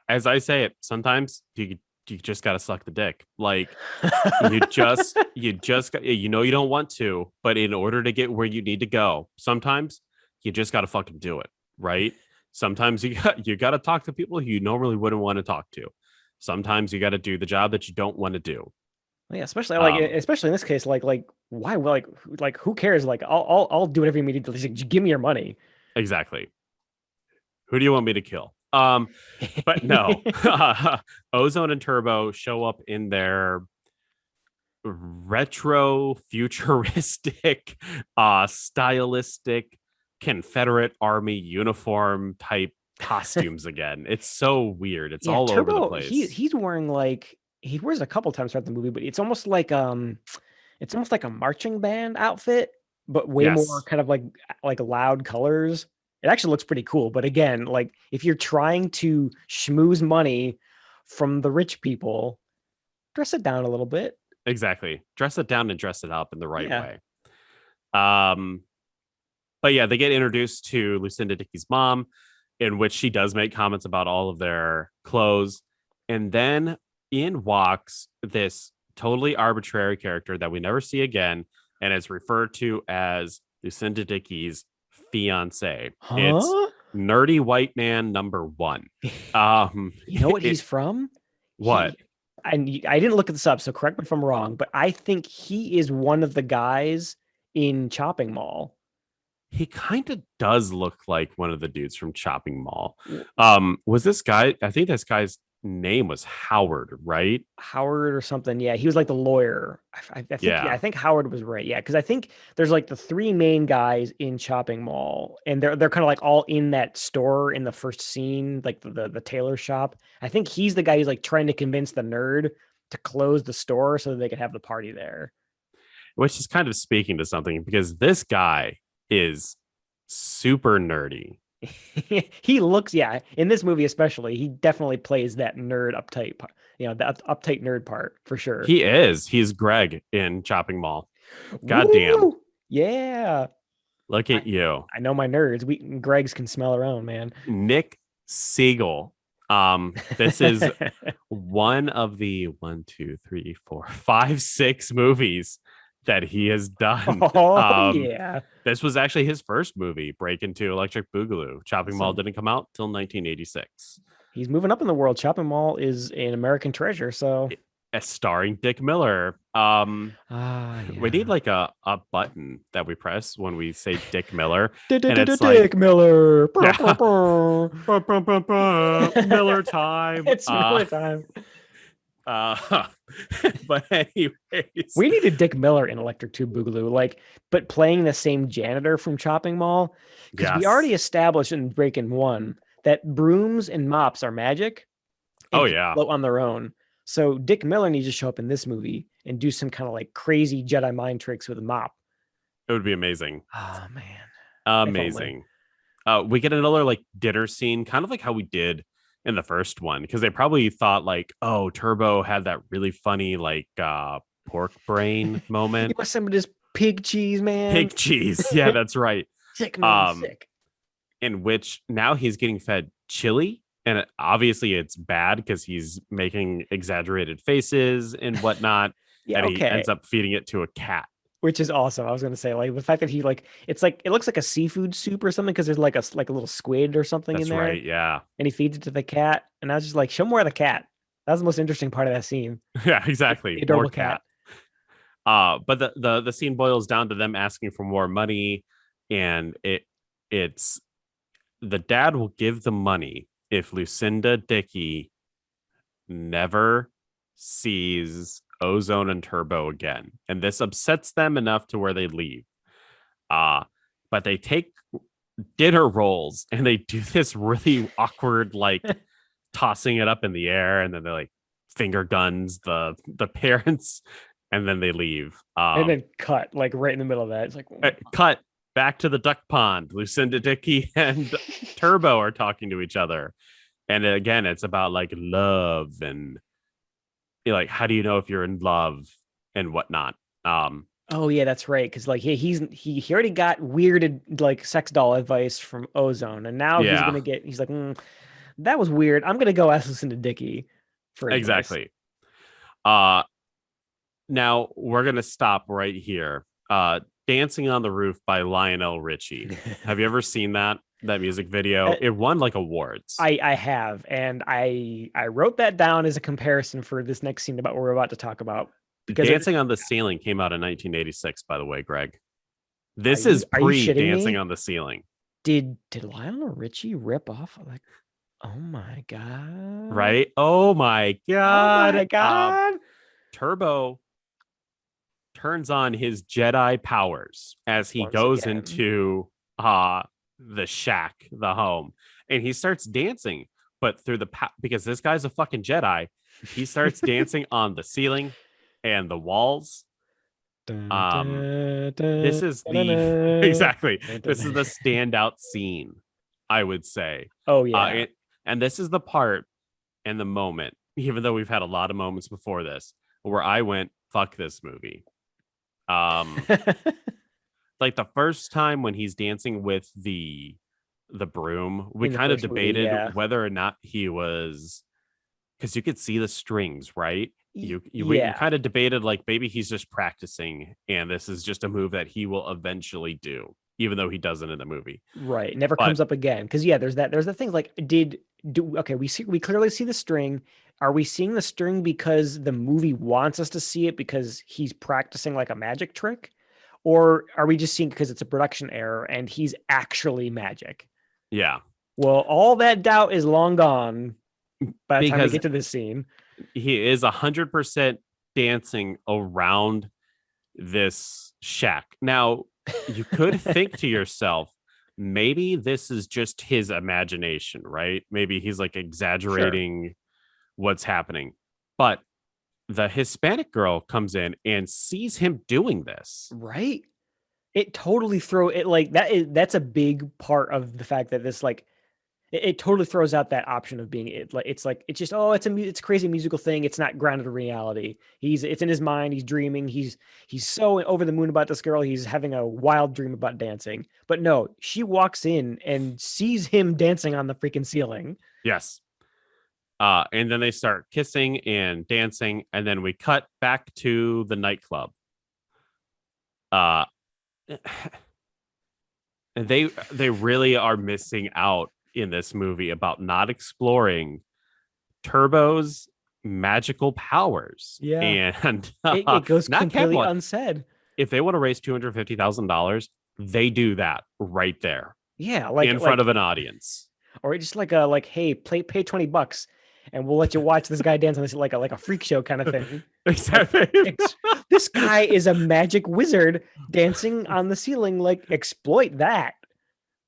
As I say it, sometimes you just gotta suck the dick. Like you just got, you don't want to, but in order to get where you need to go, sometimes you just gotta fucking do it, right? Sometimes you gotta talk to people who you normally wouldn't want to talk to. Sometimes you gotta do the job that you don't want to do. Yeah, especially like Um, especially in this case, like why like who cares? Like I'll do whatever you need to do. Just give me your money. exactly. Who do you want me to kill? But no, Ozone and Turbo show up in their retro futuristic stylistic Confederate Army uniform type costumes again. It's so weird. It's Yeah, all over the Turbo, place. he's wearing like he wears a couple times throughout the movie, but it's almost like a marching band outfit, but way more Yes, kind of like loud colors. It actually looks pretty cool. But again, like if you're trying to schmooze money from the rich people, dress it down a little bit. exactly. Dress it down and dress it up in the right Yeah. way. Um, but yeah, they get introduced to Lucinda Dickey's mom, in which she does make comments about all of their clothes. And then in walks this totally arbitrary character that we never see again, and is referred to as Lucinda Dickey's fiance. It's Huh? nerdy white man number one. Um, You know what it, he's from? what? I didn't look this up, so correct me if I'm wrong, but I think he is one of the guys in Chopping Mall. He kind of does look like one of the dudes from Chopping Mall. W- Was this guy? I think this guy's name was Howard, right? Howard or something. Yeah, he was like the lawyer. I think yeah, I Yeah, think Howard was right. Yeah, because I think there's like the three main guys in Chopping Mall, and they're kind of like all in that store in the first scene, like the tailor shop. I think he's the guy who's like trying to convince the nerd to close the store so that they can have the party there. which is kind of speaking to something because this guy is super nerdy. He looks, yeah, in this movie especially, he definitely plays that nerd uptight part, that uptight nerd part for sure. He is. He's Greg in Chopping Mall. Goddamn. Woo! Yeah. Look I, at you. I know my nerds. We Gregs can smell around, man. Nick Siegel. This is one of the 1, 2, 3, 4, 5, 6 movies that he has done. Oh yeah. This was actually his first movie, Breakin' to Electric Boogaloo. Chopping Mall Listen, didn't come out till 1986. he's moving up in the world. Chopping Mall is an American treasure, so as starring Dick Miller. We need Yeah. like a button that we press when we say Dick Miller, and it's like, Dick Miller. yeah, Miller time. It's Miller time. Uh, but anyways, We needed Dick Miller in Electric Tube Boogaloo, like, but playing the same janitor from Chopping Mall, because we yes. already established in Breakin' One that brooms and mops are magic Oh and can yeah, float on their own. So Dick Miller needs to show up in this movie and do some kind of like crazy Jedi mind tricks with a mop. it would be amazing. Oh man, if only. Amazing. We get another like dinner scene, kind of like how we did in the first one, because they probably thought like, oh, Turbo had that really funny like pork brain You moment. want some of this pig cheese, man? Pig cheese. Yeah, that's right. Sick, man, Um, sick. in which now he's getting fed chili. And obviously it's bad because he's making exaggerated faces and whatnot. Yeah, And he okay. ends up feeding it to a cat. Which is awesome. I was gonna say, like, the fact that he like it's like it looks like a seafood soup or something because there's like a little squid or something in That's there, right. Yeah. and he feeds it to the cat. And I was just like, show more of the cat. That's the most interesting part of that scene. Yeah, The exactly. More adorable cat. cat. But the scene boils down to them asking for more money, and it's the dad will give the money if Lucinda Dickey never sees Ozone and Turbo again. And this upsets them enough to where they leave. Uh, but they take dinner rolls and they do this really awkward, like tossing it up in the air, and then they like finger guns the parents, and then they leave. And then cut like right in the middle of that. It's like, Cut back to the duck pond. Lucinda Dickey and Turbo are talking to each other. And again, it's about like love and like, how do you know if you're in love and whatnot? oh yeah, that's right. Because like he already got weirded like sex doll advice from Ozone, and now he's yeah, gonna get. He's like, that was weird. I'm gonna go ask Lucinda Dickey for advice. exactly. Uh, now we're gonna stop right here. Dancing on the Roof by Lionel Richie. Have you ever seen that music video? It won like awards. I have, and I wrote that down as a comparison for this next scene about what we're about to talk about because Dancing on the Ceiling came out in 1986, by the way, Greg. are This you is are you pre shitting Dancing me? on the Ceiling, Did Lionel Richie rip off like? Oh my god! right? Oh my Oh my god. god! Turbo turns on his Jedi powers as he Once goes again, into the shack, the home, and he starts dancing, but through because this guy's a fucking Jedi, he starts dancing on the ceiling and the walls. Dun, Um dun, this dun, is dun, the dun, exactly, dun, dun, this is dun. the standout scene, I would say. Oh Uh yeah. and, and this is the part and the moment, even though we've had a lot of moments before this, where I went, fuck this movie. Um, like the first time when he's dancing with the broom, we In the kind of first movie, debated yeah. whether or not he was, because you could see the strings, right? We Yeah. kind of debated like maybe he's just practicing and this is just a move that he will eventually do, even though he doesn't in the movie. Right. Never But comes up again. Because yeah, there's the thing like okay, we clearly see the string. Are we seeing the string because the movie wants us to see it because he's practicing like a magic trick? Or are we just seeing because it's a production error and he's actually magic? yeah, Well, all that doubt is long gone by the time we because get to this scene. he is 100% dancing around this shack. Now, you could think to yourself, maybe this is just his imagination, right? Maybe he's like Sure. exaggerating what's happening. But the Hispanic girl comes in and sees him doing this. Right? It totally throw it like that's a big part of the fact that this like it totally throws out that option of being it like it's just oh it's a crazy musical thing, it's not grounded in reality. It's in his mind, he's dreaming, he's so over the moon about this girl, he's having a wild dream about dancing. But no, she walks in and sees him dancing on the freaking ceiling. Yes. And then they start kissing and dancing, and then we cut back to the nightclub. Uh, they really are missing out in this movie about not exploring Turbo's magical powers. Yeah. And It goes not completely careful. unsaid. If they want to raise $250,000, they do that right there Yeah, in front of an audience. or just hey, pay $20 and we'll let you watch this guy dance on this like a freak show kind of thing. Like Exactly. this guy is a magic wizard dancing on the ceiling. Like exploit that.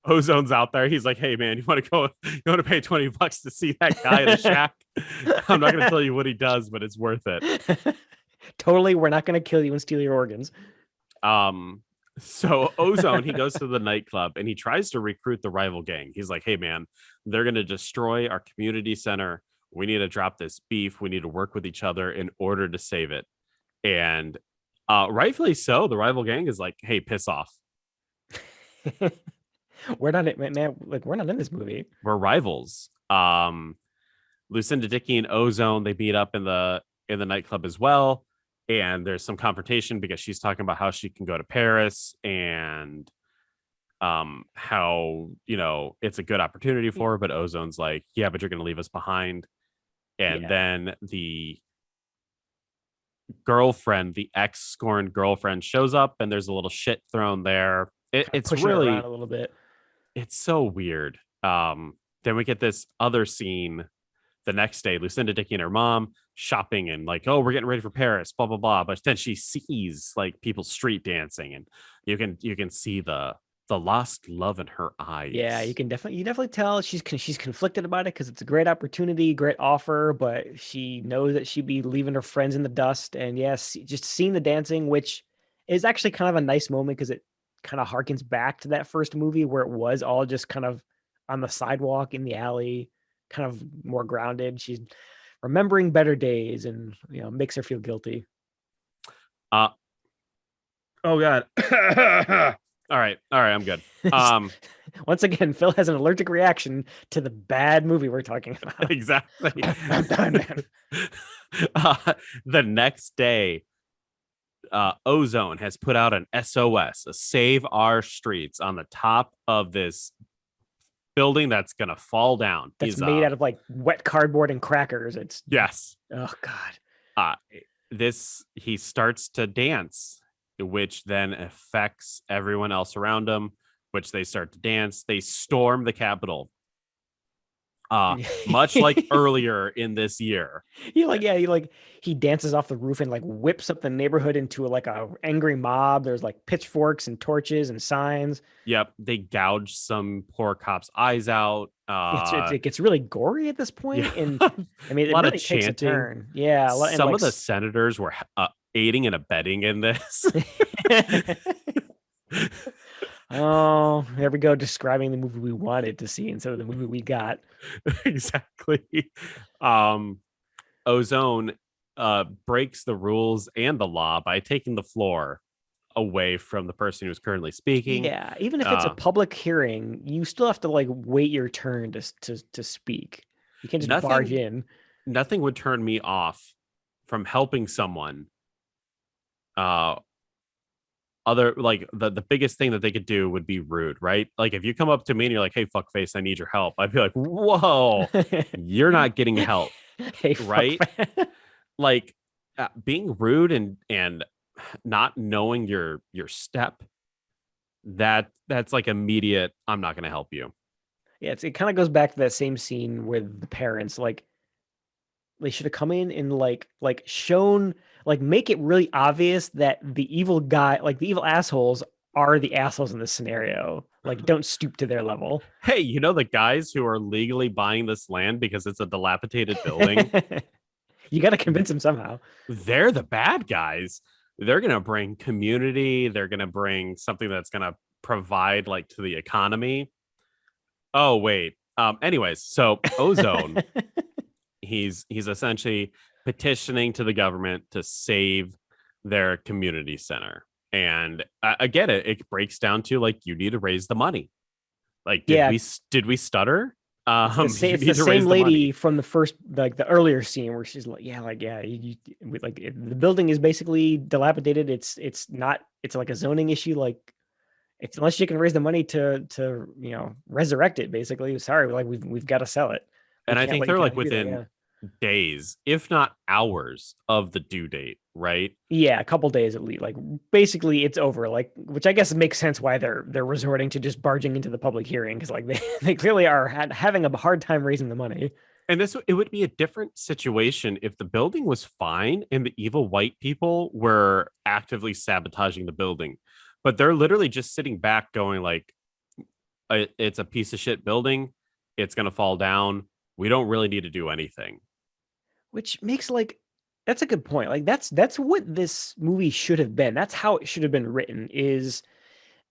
Ozone's out there. He's like, "Hey man, you want to go? You want to pay $20 to see that guy in a shack? I'm not going to tell you what he does, but it's worth it." Totally, we're not going to kill you and steal your organs. So Ozone, he goes to the nightclub and he tries to recruit the rival gang. He's like, "Hey man, they're going to destroy our community center. We need to drop this beef. We need to work with each other in order to save it." And rightfully so, the rival gang is like, "Hey, piss off. We're not man. Like we're not in this movie. We're rivals." Lucinda Dickey and Ozone, they meet up in the nightclub as well, and there's some confrontation because she's talking about how she can go to Paris and how it's a good opportunity for her, but Ozone's like, "Yeah, but you're going to leave us behind." And then the girlfriend, the ex-scorned girlfriend, shows up and there's a little shit thrown there. It's really a little bit. It's so weird. Then we get this other scene the next day, Lucinda Dickey and her mom shopping and like, "Oh, we're getting ready for Paris, blah blah blah." But then she sees like people street dancing, and you can see the lost love in her eyes. Yeah, you definitely tell she's conflicted about it because it's a great opportunity, great offer, but she knows that she'd be leaving her friends in the dust. And yes, just seeing the dancing, which is actually kind of a nice moment because it kind of harkens back to that first movie where it was all just kind of on the sidewalk in the alley, kind of more grounded. She's remembering better days and makes her feel guilty. Oh god. all right, I'm good. Once again, Phil has an allergic reaction to the bad movie we're talking about. Exactly. I'm done, man. The next day, Ozone has put out an SOS, a Save Our Streets, on the top of this building that's gonna fall down. That's made out of like wet cardboard and crackers. It's yes. Oh god. He starts to dance, which then affects everyone else around him, which they start to dance. They storm the Capitol. Much like earlier in this year. He dances off the roof and like whips up the neighborhood into like a angry mob. There's like pitchforks and torches and signs. Yep, they gouge some poor cop's eyes out. It gets really gory at this point, yeah. And I mean, a lot really of chanting. Takes a turn. Yeah, some of the senators were aiding and abetting in this. Oh, there we go, describing the movie we wanted to see instead of the movie we got. Exactly. Ozone breaks the rules and the law by taking the floor away from the person who's currently speaking. Yeah, even if it's a public hearing, you still have to like wait your turn to speak. You can't just barge in. Nothing would turn me off from helping someone. Other like the biggest thing that they could do would be rude, right? Like if you come up to me and you're like, "Hey, fuckface, I need your help," I'd be like, "Whoa, you're not getting help." Hey, right? Like being rude and not knowing your step. That's like immediate. I'm not going to help you. Yeah, it kind of goes back to that same scene with the parents. Like they should have come in and like shown. Like, make it really obvious that the evil guy, like the evil assholes, are the assholes in this scenario. Like, don't stoop to their level. Hey, the guys who are legally buying this land because it's a dilapidated building? You got to convince them somehow. They're the bad guys. They're going to bring community. They're going to bring something that's going to provide, like, to the economy. Oh, wait. Anyways, so Ozone, he's essentially petitioning to the government to save their community center. And I get it. It breaks down to like, you need to raise the money. Like, did we stutter? It's the same lady from the first, like the earlier scene where she's like, the building is basically dilapidated. It's like a zoning issue. Like, unless you can raise the money to resurrect it, basically. Sorry, like we've got to sell it. And I think they're like within days, if not hours, of the due date, right? Yeah, a couple days at least. Like basically it's over. Like which I guess makes sense why they're resorting to just barging into the public hearing because like they clearly are having a hard time raising the money. And this, it would be a different situation if the building was fine and the evil white people were actively sabotaging the building. But they're literally just sitting back going like, it's a piece of shit building. It's going to fall down. We don't really need to do anything. Which makes like that's a good point. Like that's what this movie should have been. That's how it should have been written. Is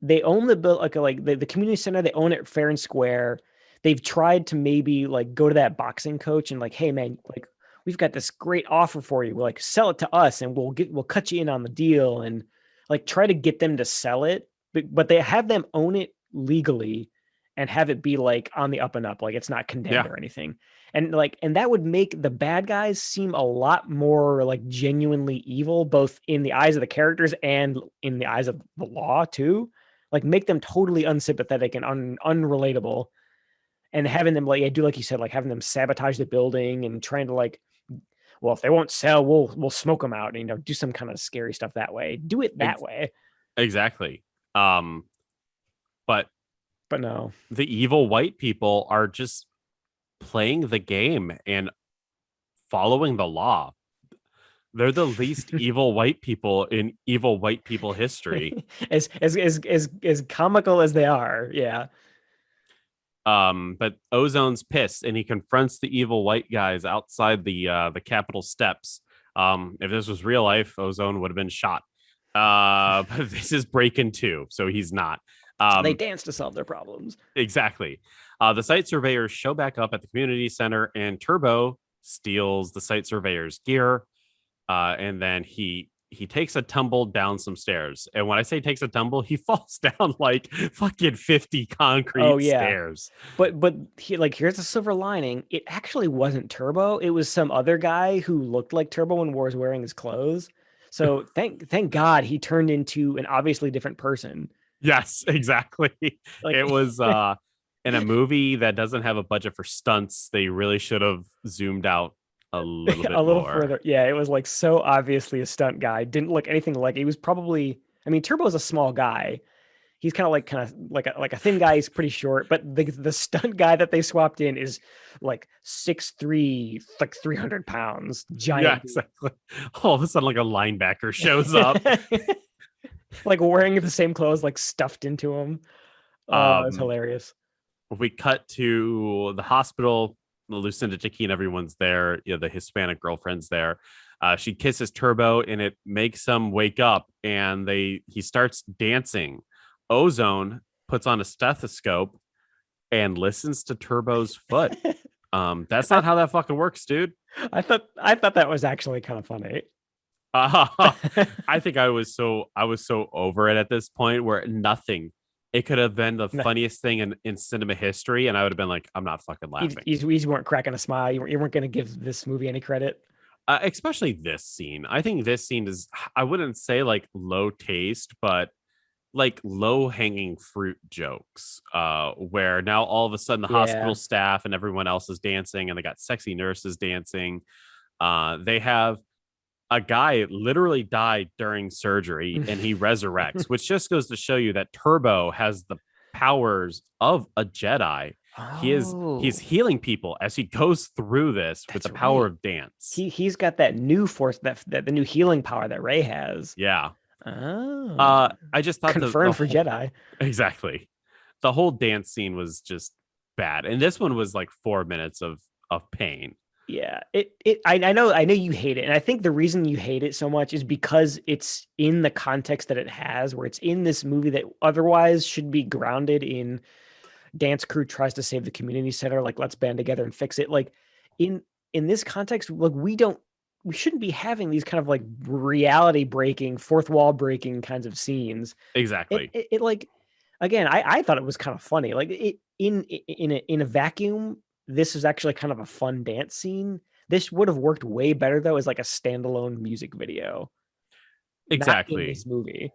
they own the bill like the community center, they own it fair and square. They've tried to maybe like go to that boxing coach and like, hey man, like we've got this great offer for you. We'll like sell it to us and we'll cut you in on the deal and like try to get them to sell it. But they have them own it legally and have it be like on the up and up, like it's not condemned Yeah. or anything. And that would make the bad guys seem a lot more like genuinely evil, both in the eyes of the characters and in the eyes of the law too. Like make them totally unsympathetic and unrelatable, and having them like yeah, do like you said, like having them sabotage the building and trying to like, well, if they won't sell, we'll smoke them out and do some kind of scary stuff that way. Do it that way. Exactly. Um, but But no. the evil white people are just playing the game and following the law. They're the least evil white people in evil white people history. as comical as they are, yeah. But Ozone's pissed and he confronts the evil white guys outside the Capitol steps. If this was real life, Ozone would have been shot. But this is Breakin 2, so he's not. They dance to solve their problems. Exactly. The site surveyors show back up at the community center, and Turbo steals the site surveyor's gear. And then he takes a tumble down some stairs. And when I say takes a tumble, he falls down like fucking 50 concrete stairs. But here's the silver lining. It actually wasn't Turbo. It was some other guy who looked like Turbo and was wearing his clothes. So thank God he turned into an obviously different person. Yes, exactly. Like It was in a movie that doesn't have a budget for stunts, they really should have zoomed out a little bit a little more. further. Yeah, it was like so obviously a stunt guy. Didn't look anything like he was probably. I mean, Turbo's a small guy. He's kind of like a thin guy. He's pretty short, but the stunt guy that they swapped in is like 6'3", like 300 pounds, giant. Yeah, exactly. All of a sudden, like a linebacker shows up. Like wearing the same clothes, like stuffed into him. It's hilarious. We cut to the hospital. Lucinda, Chicky, and everyone's there. The Hispanic girlfriend's there. She kisses Turbo, and it makes him wake up. And he starts dancing. Ozone puts on a stethoscope and listens to Turbo's foot. That's not how that fucking works, dude. I thought that was actually kind of funny. I think I was so over it at this point where nothing. It could have been the funniest thing in cinema history, and I would have been like, I'm not fucking laughing. You weren't cracking a smile. You weren't going to give this movie any credit. Especially this scene. I think this scene is, I wouldn't say like low taste, but like low hanging fruit jokes. Where now all of a sudden the hospital staff and everyone else is dancing, and they got sexy nurses dancing. They have a guy literally died during surgery and he resurrects, which just goes to show you that Turbo has the powers of a Jedi. He's healing people as he goes through this with the power of dance. He's got that new force, that the new healing power that Rey has. Yeah. Oh. I just thought confirmed for Jedi. Exactly. The whole dance scene was just bad. And this one was like 4 minutes of pain. Yeah, I know you hate it, and I think the reason you hate it so much is because it's in the context that it has, where it's in this movie that otherwise should be grounded in dance crew tries to save the community center, like let's band together and fix it. Like in this context, like we shouldn't be having these kind of like reality breaking, fourth wall breaking kinds of scenes. Exactly. It like again, I thought it was kind of funny. Like it in a vacuum. This is actually kind of a fun dance scene. This would have worked way better though as like a standalone music video. Exactly. Not in this movie.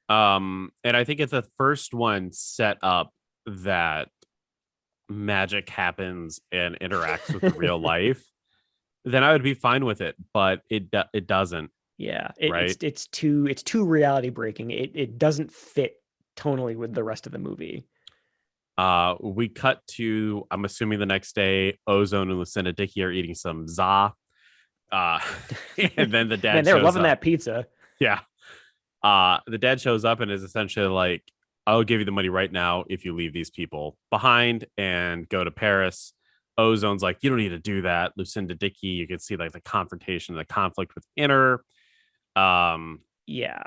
And I think it's the first one set up that magic happens and interacts with real life. then I would be fine with it, but it doesn't, Yeah, right? it's too reality breaking. It doesn't fit tonally with the rest of the movie. We cut to, I'm assuming the next day, Ozone and Lucinda Dickey are eating some za. Uh, and then the Man, dad they're shows loving up. that pizza. Yeah. The dad shows up and is essentially like, I'll give you the money right now if you leave these people behind and go to Paris. Ozone's like, you don't need to do that. Lucinda Dickey, you can see like the confrontation, the conflict within her. Um, Yeah,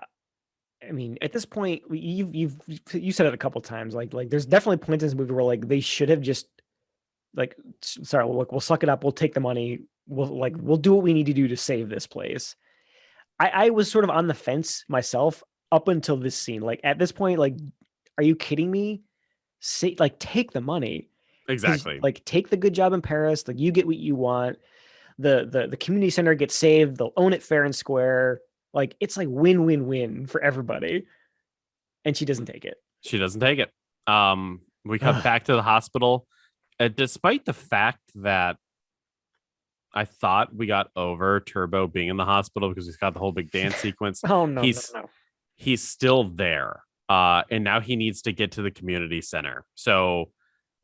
I mean, at this point, you said it a couple times. Like there's definitely points in this movie where like they should have just like, sorry, we'll suck it up. We'll take the money. We'll do what we need to do to save this place. I was sort of on the fence myself up until this scene. Like at this point, like, are you kidding me? Say like take the money because exactly. like take the good job in Paris. Like you get what you want. The community center gets saved. They'll own it fair and square. Like it's like win-win-win for everybody. And she doesn't take it. She doesn't take it. We cut back to the hospital. Despite the fact that I thought we got over Turbo being in the hospital because he's got the whole big dance sequence. Oh no, he's no. he's still there. And now he needs to get to the community center. So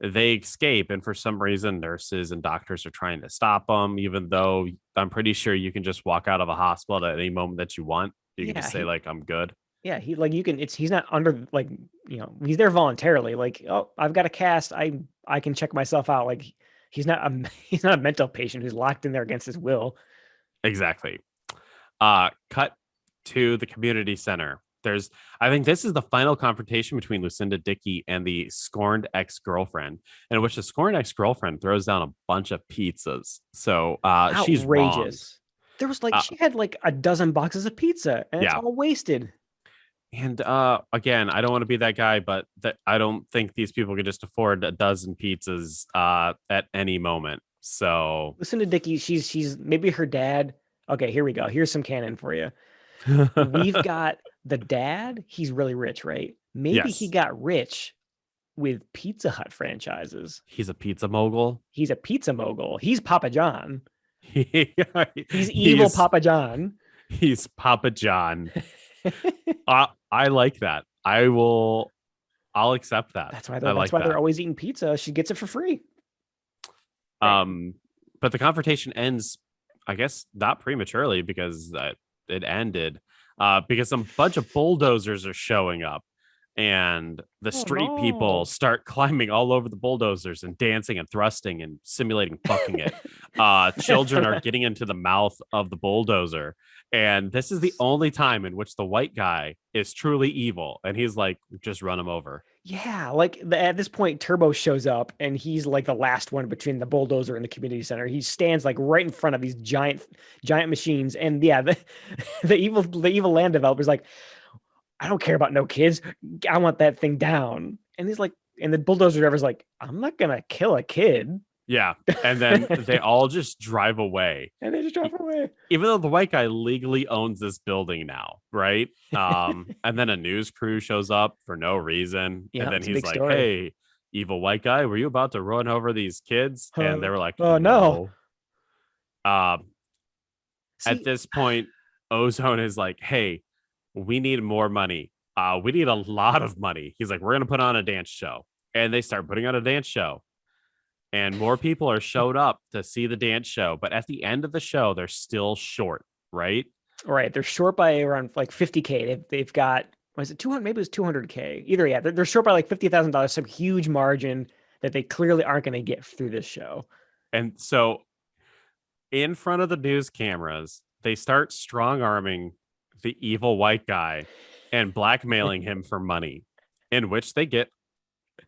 they escape, and for some reason, nurses and doctors are trying to stop them, even though I'm pretty sure you can just walk out of a hospital at any moment that you want. You can Yeah, just say, like, I'm good. yeah, he like you can he's not under like, he's there voluntarily. Like, oh, I've got a cast. I can check myself out. Like he's not a he's not a mental patient who's locked in there against his will. Exactly. Cut to the community center. I think this is the final confrontation between Lucinda Dickey and the scorned ex-girlfriend, in which the scorned ex-girlfriend throws down a bunch of pizzas. So she's wrong. Outrageous. There was like she had like a dozen boxes of pizza and it's Yeah. all wasted. And again, I don't want to be that guy, but I don't think these people could just afford a dozen pizzas at any moment. So Lucinda Dickey, she's maybe her dad. Okay, here we go. Here's some canon for you. We've got the dad. He's really rich, right? Maybe he yes, got rich with Pizza Hut franchises. he's a pizza mogul. He's a pizza mogul. He's Papa John. He's evil he's Papa John. he's Papa John. I like that. I'll accept that. That's why they're always eating pizza. She gets it for free. But the confrontation ends, I guess, not prematurely because it ended because some bunch of bulldozers are showing up, and the street people start climbing all over the bulldozers and dancing and thrusting and simulating fucking it. Children are getting into the mouth of the bulldozer, and this is the only time in which the white guy is truly evil, and he's like, just run him over. Yeah, like at this point, Turbo shows up and he's like the last one between the bulldozer and the community center. He stands like right in front of these giant machines, and yeah, the evil land developer's like, I don't care about no kids. I want that thing down. And he's like, and the bulldozer driver's like, I'm not gonna kill a kid. Yeah, and then they all just drive away. And they just drive away. Even though the white guy legally owns this building now, right? And then a news crew shows up for no reason. Yeah, and then it's a he's big like, story. hey, evil white guy, were you about to run over these kids? And they were like, oh, no. At See, this point, Ozone is like, hey, we need more money. We need a lot of money. He's like, we're going to put on a dance show. And they start putting on a dance show. And more people are showed up to see the dance show. But at the end of the show, they're still short, right? right. They're short by around like 50K. They've got, was it 200? Maybe it was 200K. Either, yeah, they're short by like $50,000, some huge margin that they clearly aren't going to get through this show. And so in front of the news cameras, they start strong arming the evil white guy and blackmailing him for money, in which they get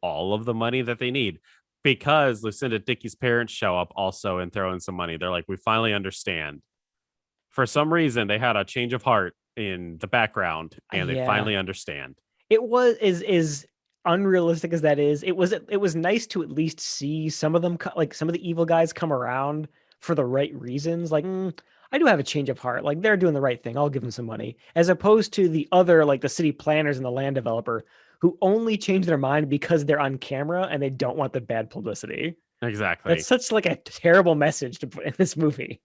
all of the money that they need. Because Lucinda Dickey's parents show up also and throw in some money. They're like, we finally understand. For some reason, they had a change of heart in the background, and they finally understand. It was is unrealistic as that is. It was nice to at least see some of them, like some of the evil guys, come around for the right reasons. Like, I do have a change of heart. Like, they're doing the right thing. I'll give them some money, as opposed to the other, like the city planners and the land developer, who only change their mind because they're on camera and they don't want the bad publicity. Exactly. That's such like a terrible message to put in this movie.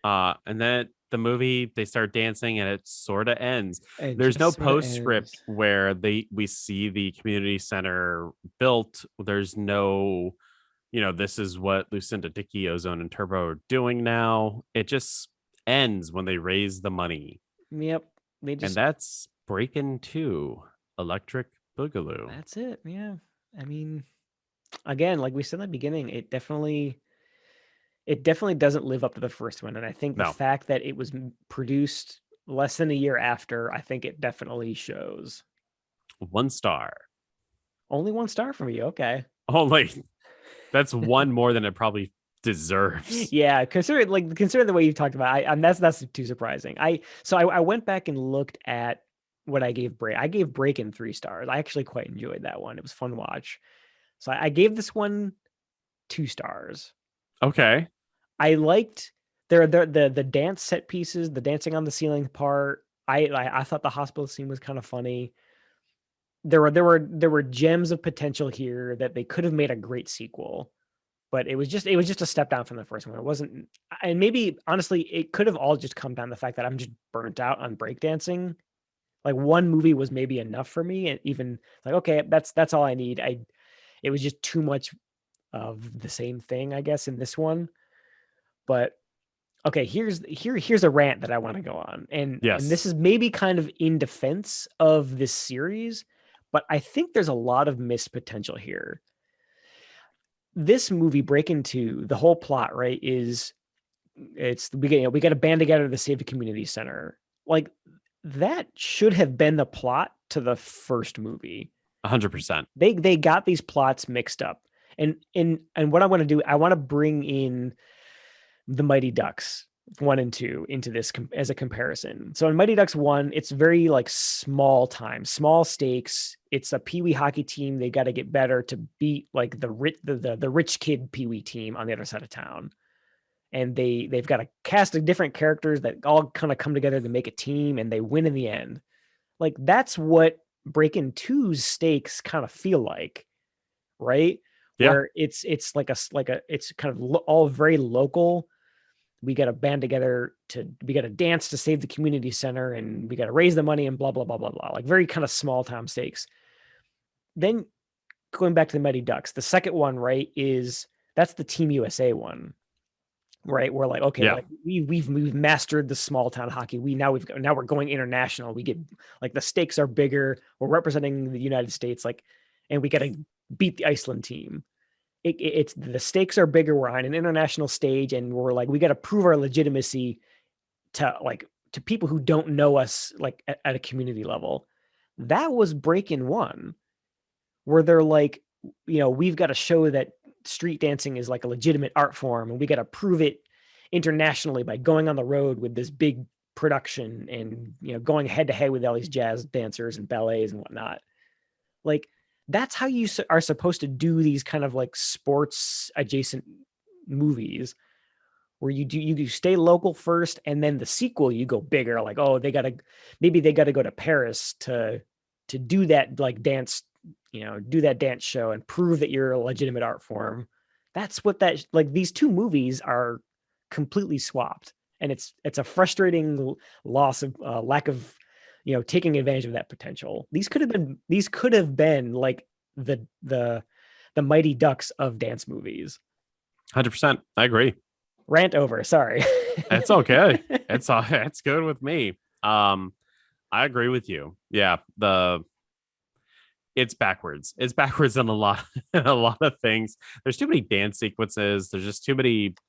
And then the movie, they start dancing and it sort of ends. And There's no just sort of postscript ends. where we see the community center built. There's no, this is what Lucinda Dickey, Ozone, and Turbo are doing now. It just ends when they raise the money. Yep. They And just that's Breakin' 2, Electric Boogaloo. That's it. Yeah. I mean, again, like we said in the beginning, it definitely doesn't live up to the first one. And I think the No, fact that it was produced less than a year after, I think it definitely shows. 1 star. Only 1 star from you. Okay. Only that's one more than it probably deserves. Yeah, considering the way you talked about, and that's too surprising. I went back and looked at what I gave Break. I gave Breakin 3 stars. I actually quite enjoyed that one. It was fun to watch. So I gave this one 2 stars. Okay. I liked the dance set pieces, the dancing on the ceiling part. I thought the hospital scene was kind of funny. There were gems of potential here that they could have made a great sequel, but it was just a step down from the first one. It wasn't, and maybe honestly, it could have all just come down to the fact that I'm just burnt out on breakdancing. Like one movie was maybe enough for me, and even like okay, that's all I need. It was just too much of the same thing, I guess, in this one. But okay, here's a rant that I want to go on. And this Yes. is maybe kind of in defense of this series, but I think there's a lot of missed potential here. This movie Breakin' 2, the whole plot, right, is it's we got to band together to save the community center. Like that should have been the plot to the first movie. 100%. They got these plots mixed up. And what I want to do, I want to bring in the Mighty Ducks 1 and 2 into this as a comparison. So in Mighty Ducks 1, it's very like small time, small stakes. It's a Pee Wee hockey team. They got to get better to beat like the rich kid Pee Wee team on the other side of town. And they've got a cast of different characters that all kind of come together to make a team, and they win in the end. Like that's what Breakin' 2's stakes kind of feel like, right? Yeah. Where it's like it's kind of all very local. We got to band together we got to dance to save the community center, and we got to raise the money and blah blah blah blah blah, like very kind of small time stakes. Then going back to the Mighty Ducks, the second one, right, is that's the Team USA one, right? We're like, okay, Yeah. like we've mastered the small town hockey. Now we're going international. We get like the stakes are bigger. We're representing the United States, like, and we got to beat the Iceland team. It's the stakes are bigger. We're on an international stage, and we're like, we got to prove our legitimacy to people who don't know us, like at a community level. That was Breakin' 1, where they're like, we've got to show that street dancing is like a legitimate art form, and we got to prove it internationally by going on the road with this big production and going head to head with all these jazz dancers and ballets and whatnot. Like that's how you are supposed to do these kind of like sports adjacent movies, where you stay local first, and then the sequel you go bigger. Like, oh, maybe they got to go to Paris to do that like dance, do that dance show and prove that you're a legitimate art form. That's what that like these two movies are completely swapped, and it's a frustrating loss of lack of taking advantage of that potential. These could have been like the Mighty Ducks of dance movies. 100%. I agree. Rant over. Sorry. It's okay. It's good with me. I agree with you. Yeah, it's backwards. It's backwards in a lot in a lot of things. There's too many dance sequences. There's just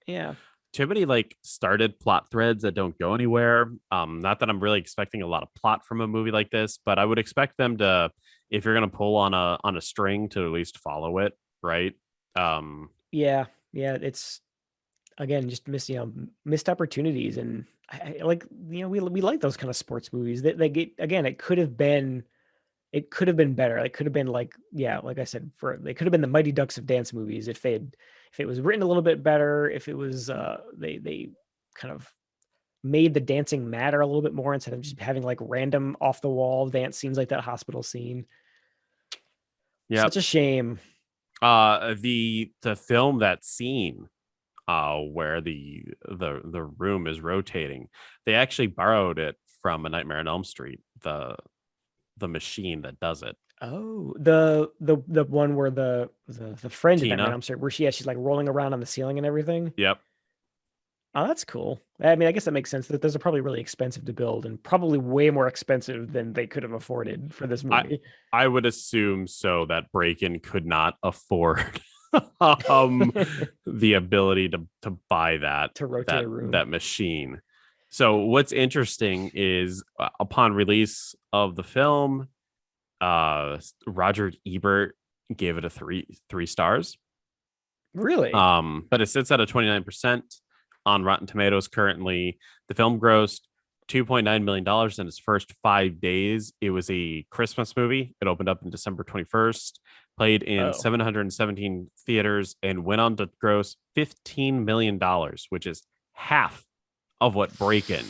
Yeah. too many like started plot threads that don't go anywhere. Not that I'm really expecting a lot of plot from a movie like this, but I would expect them to, if you're gonna pull on a string, to at least follow it, right? Um, Yeah. Yeah. It's again just missed opportunities, and I like we like those kind of sports movies that they get again. It could have been better. It could have been like, yeah, like I said, they could have been the Mighty Ducks of dance movies if it was written a little bit better, if it was they kind of made the dancing matter a little bit more instead of just having like random off the wall dance scenes like that hospital scene. yep. Such a shame. The film that scene where the room is rotating. They actually borrowed it from A Nightmare on Elm Street, the machine that does it. Oh, the one where the friend in that man, Tina. I'm sorry, where she's like rolling around on the ceiling and everything. Yep. Oh, that's cool. I mean, I guess that makes sense that those are probably really expensive to build and probably way more expensive than they could have afforded for this I movie. I would assume so that Breakin could not afford um the ability to buy that To rotate that a room. that machine. So what's interesting is upon release of the film, Roger Ebert gave it a three stars. Really? But it sits at a 29% on Rotten Tomatoes currently. The film grossed $2.9 million in its first 5 days. It was a Christmas movie. It opened up in December 21st, played in Oh, 717 theaters, and went on to gross $15 million, which is half of what Breakin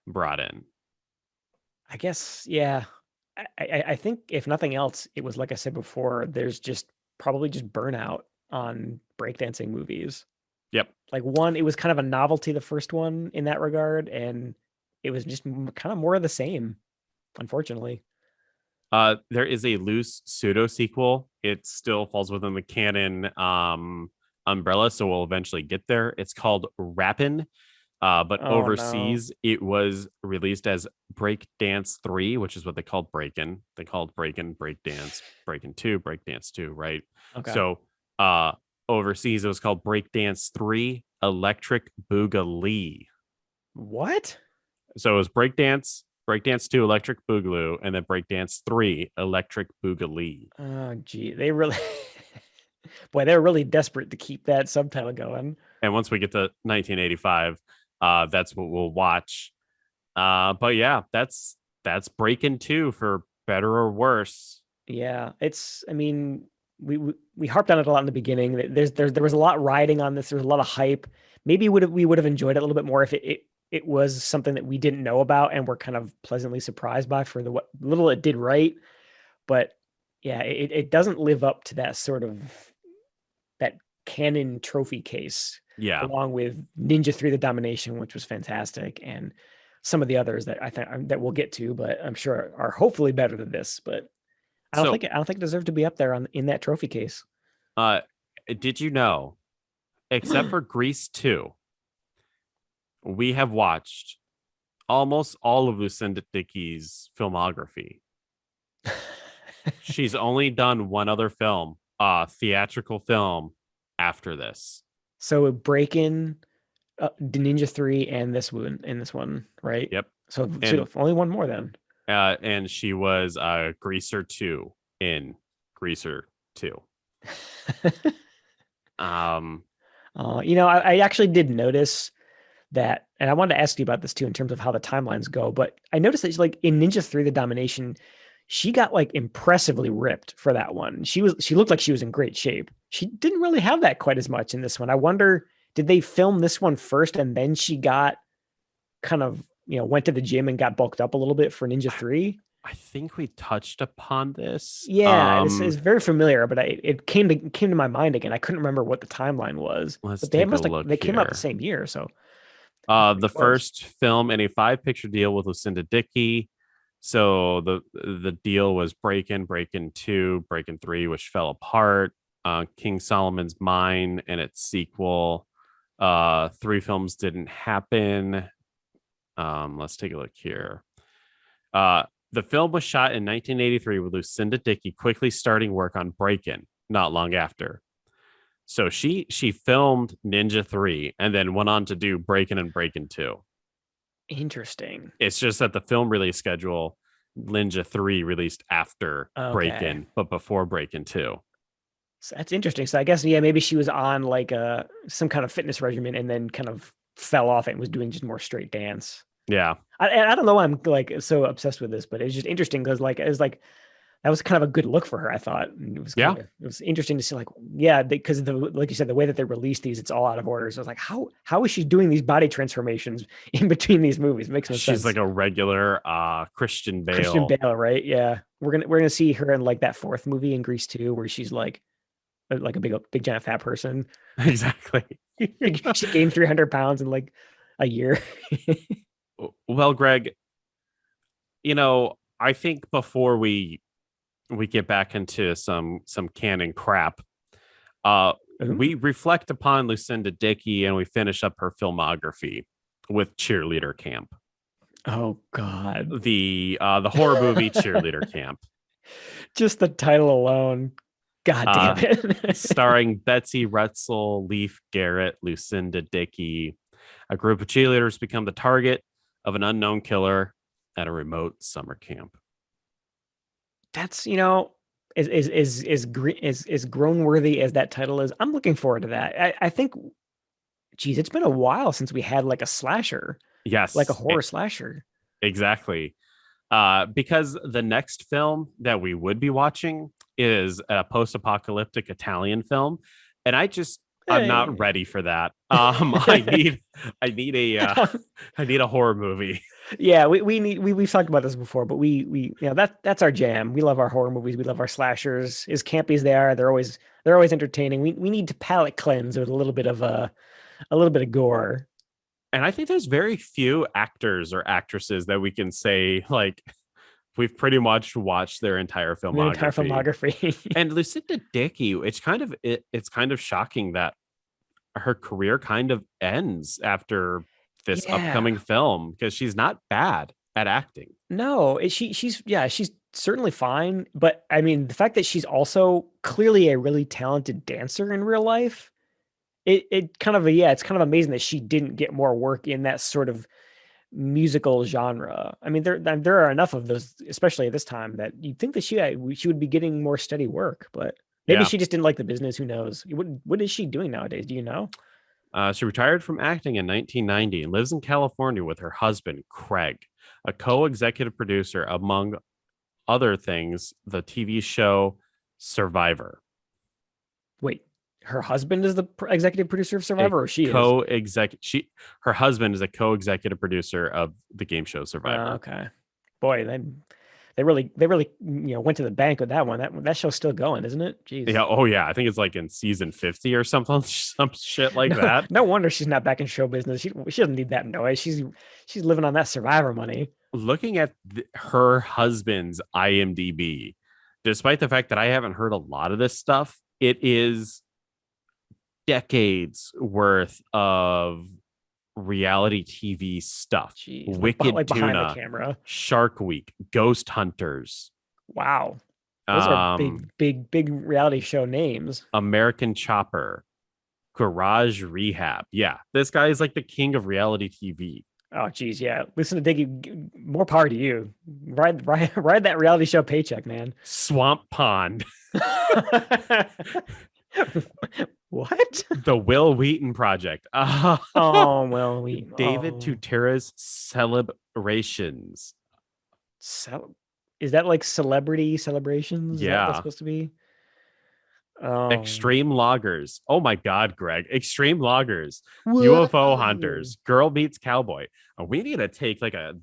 brought in. I guess, yeah. I think if nothing else, it was like I said before, there's just probably just burnout on breakdancing movies. Yep. Like one, it was kind of a novelty, the first one in that regard, and it was just kind of more of the same, unfortunately. There is a loose pseudo sequel. It still falls within the canon umbrella, so we'll eventually get there. It's called Rappin'. But Oh no. overseas, it was released as Break Dance 3, which is what they called Breakin'. They called Breakin' Break Dance, Breakin' 2, Break Dance 2, right? Okay. So uh overseas it was called Break Dance 3 Electric Boogaloo. What? So it was Break Dance 2 Electric Boogaloo, and then Break Dance 3 Electric Boogaloo. Oh, gee, they really, boy, they're really desperate to keep that subtitle going. And once we get to 1985, that's what we'll watch. But yeah, that's Breaking 2 for better or worse. Yeah, I mean, we harped on it a lot in the beginning. There was a lot riding on this. There was a lot of hype. Maybe we would have enjoyed it a little bit more if it was something that we didn't know about and were kind of pleasantly surprised by for the what little it did right. But yeah, it doesn't live up to that sort of that canon trophy case, Yeah. along with Ninja 3: The Domination, which was fantastic, and some of the others that I think that we'll get to, but I'm sure are hopefully better than this. But So, I don't think it deserved to be up there on in that trophy case. uh, did you know, except for Grease 2, we have watched almost all of Lucinda Dickey's filmography. She's only done one other film, theatrical film after this. So Breakin', the Ninja 3, and this one, right? Yep. So And only one more then. and she was Greaser 2 in Greaser 2. Um I actually did notice that, and I wanted to ask you about this too in terms of how the timelines go. But I noticed that like in Ninja 3: The Domination, she got like impressively ripped for that one. She looked like she was in great shape. She didn't really have that quite as much in this one. I wonder, did they film this one first and then she got kind of, went to the gym and got bulked up a little bit for Ninja 3? I think we touched upon this. Yeah, this is very familiar, but it came to my mind again. I couldn't remember what the timeline was, Let's but they take a must have look they came out the here. same year, so pretty The close. first film in a 5 picture deal with Lucinda Dickey. So the deal was Breakin' 2, Breakin' 3, which fell apart. King Solomon's Mine and its sequel. 3 films didn't happen. Let's take a look here. The film was shot in 1983 with Lucinda Dickey quickly starting work on Breakin' not long after. So she filmed Ninja 3 and then went on to do Breakin' and Breakin' 2. Interesting. It's just that the film release schedule, Ninja 3 released after Okay. Breakin', but before Breakin' 2. So that's interesting. So I guess, yeah, maybe she was on like some kind of fitness regimen and then kind of fell off and was doing just more straight dance. Yeah. I don't know why I'm like so obsessed with this, but it's just interesting because like it was like that was kind of a good look for her, I thought. And Yeah. it was interesting to see like, yeah, because like you said, the way that they released these, it's all out of order. So I was like, how is she doing these body transformations in between these movies? It makes no She's sense. like a regular Christian Christian Bale. Bale, right? Yeah. We're gonna see her in like that fourth movie in Grease 2, where she's like like a big giant fat person. Exactly. She gained 300 pounds in like a year. Well, Greg, I think before we get back into some canon crap, Ooh. we reflect upon Lucinda Dickey and we finish up her filmography with Cheerleader Camp, Oh God. the horror movie Cheerleader Camp, Just the title alone. God damn uh, it. starring Betsy Retzel, Leif Garrett, Lucinda Dickey. A group of cheerleaders become the target of an unknown killer at a remote summer camp. That's, is grown worthy as that title is. I'm looking forward to that. I think, geez, it's been a while since we had like a slasher, like a Yes, horror slasher. exactly. Because the next film that we would be watching is a post-apocalyptic Italian film, and I'm not Hey. ready for that. I need I need a horror movie. Yeah, we've talked about this before, but that's our jam. We love our horror movies. We love our slashers. As campy as they are, they're always entertaining. We need to palate cleanse with a little bit of gore. And I think there's very few actors or actresses that we can say like we've pretty much watched their entire The entire filmography. filmography. And Lucinda Dickey, it's kind of shocking that her career kind of ends after this Yeah. upcoming film because she's not bad at acting. No, she's certainly fine, but I mean, the fact that she's also clearly a really talented dancer in real life, it's kind of amazing that she didn't get more work in that sort of musical genre. I mean, there are enough of those, especially at this time, that you'd think that she would be getting more steady work, but maybe Yeah. she just didn't like the business. Who knows? What is she doing nowadays? Do you know? She retired from acting in 1990 and lives in California with her husband, Craig, a co executive producer, among other things, the TV show Survivor. Wait, her husband is the executive producer of A Survivor, or she is? co-exec she Her husband is a co-executive producer of the game show Survivor. Okay. Boy, they really went to the bank with that one. That show's still going, isn't it? Jeez. Yeah, oh yeah, I think it's like in season 50 or something, some shit like No, that. no wonder she's not back in show business. She doesn't need that noise. She's living on that Survivor money. Looking at her husband's IMDb, despite the fact that I haven't heard a lot of this stuff, it is decades worth of reality TV stuff. Jeez, Wicked like behind the Tuna, camera. Shark Week, Ghost Hunters, Wow, those are um, big reality show names. American Chopper, Garage Rehab. Yeah, this guy is like the king of reality TV. Oh, geez, yeah. Listen to Diggy. More power to you. Ride that reality show paycheck, man. Swamp Pond, What? The Will Wheaton Project. Oh well, David Tutera's Celebrations. So, is that like celebrity celebrations? Is that what that's Yeah. supposed to be? Oh, Extreme Loggers. Oh my God, Greg. Extreme Loggers. UFO whoa. Hunters. Girl Meets Cowboy. We need to take like a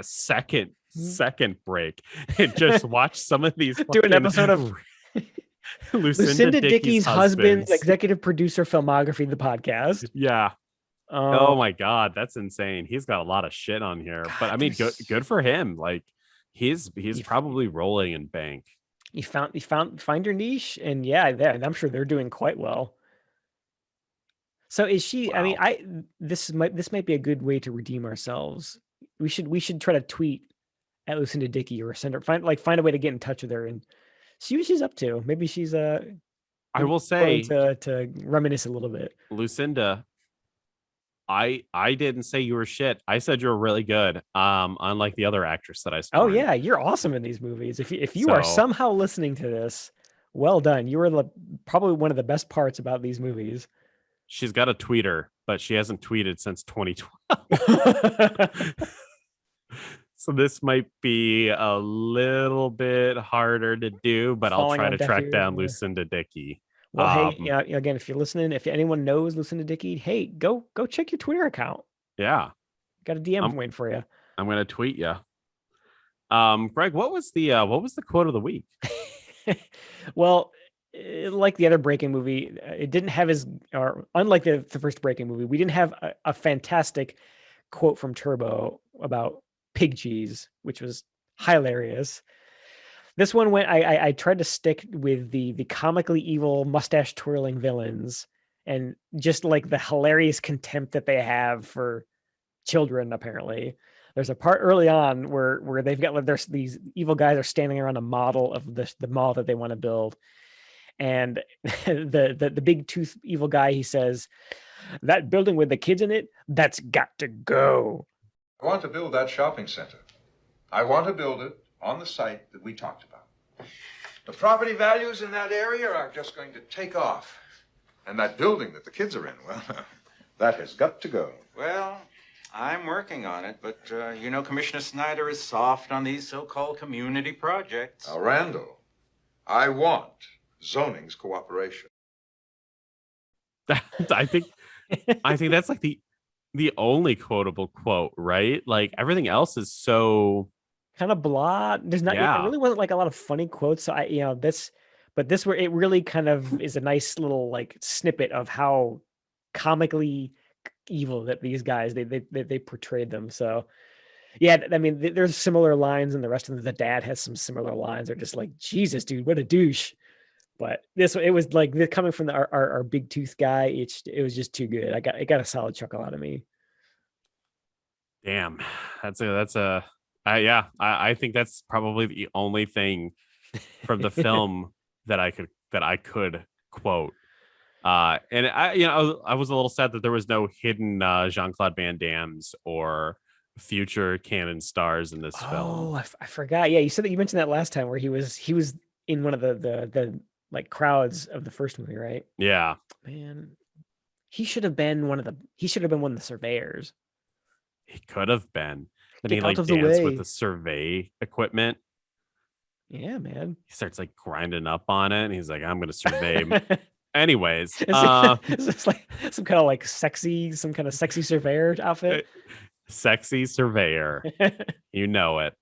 second break and just watch some of these Do an fucking episode of Lucinda Lucinda Dickey's Dickey's husband's husbands. executive producer filmography, the podcast. Yeah. Oh Oh my God, that's insane. He's got a lot of shit on here. But God, I mean, good for him. Like he's you, probably rolling in bank. find your niche, and yeah, I'm sure they're doing quite well. So is she? I mean, Wow. this might be a good way to redeem ourselves. We should try to tweet at Lucinda Dickey or find a way to get in touch with her and see what she's up to. I Maybe will she's willing say, to reminisce a little bit. Lucinda, I didn't say you were shit. I said you were really good. Unlike the other actress that I Oh scorned. yeah, you're awesome in these movies. If you are So somehow listening to this, well done. You are probably one of the best parts about these movies. she's got a tweeter, but she hasn't tweeted since 2012. So this might be a little bit harder to do, but I'll Falling try on to deaf track down ears. Lucinda Dickey. Well, hey, Um, again, if you're listening, if anyone knows Lucinda Dickey, hey, go check your Twitter account. yeah, Got a DM I'm waiting for you. I'm gonna tweet you. Greg, what was the quote of the week? Well, like the other Breaking movie, it didn't have or unlike the first Breaking movie, we didn't have a fantastic quote from Turbo about pig cheese, which was hilarious. This one went. I tried to stick with the comically evil mustache twirling villains and just like the hilarious contempt that they have for children. Apparently, there's a part early on where they've got like there's these evil guys are standing around a model of the mall that they want to build, and the big tooth evil guy, he says, "That building with the kids in it, that's got to go." I want to build that shopping center. I want to build it on the site that we talked about. The property values in that area are just going to take off. And that building that the kids are in, well, that has got to go. Well, I'm working on it, but you know, Commissioner Snyder is soft on these so-called community projects. Now, Randall, I want zoning's cooperation. I think that's like the only quotable quote, right? Like everything else is so kind of blah. There's not. Yeah. It really wasn't like a lot of funny quotes. So this where it really kind of is a nice little like snippet of how comically evil that these guys they portrayed them. So yeah, I mean, there's similar lines, and the rest of them, the dad has some similar lines. They're just like, Jesus, dude, what a douche. But it was like coming from our big tooth guy. It was just too good. It got a solid chuckle out of me. Damn, I think that's probably the only thing from the film that I could quote. And I was a little sad that there was no hidden Jean-Claude Van Damme's or future canon stars in this film. Oh, I forgot. Yeah, you mentioned that last time where he was in one of the like crowds of the first movie, right? Yeah, man, he should have been one of the surveyors. He could have been. Then Get he like out of the danced way. with the survey equipment. Yeah, man. He starts like grinding up on it, and he's like, "I'm gonna survey." Anyways, it's like some kind of sexy surveyor outfit. Sexy surveyor, you know it.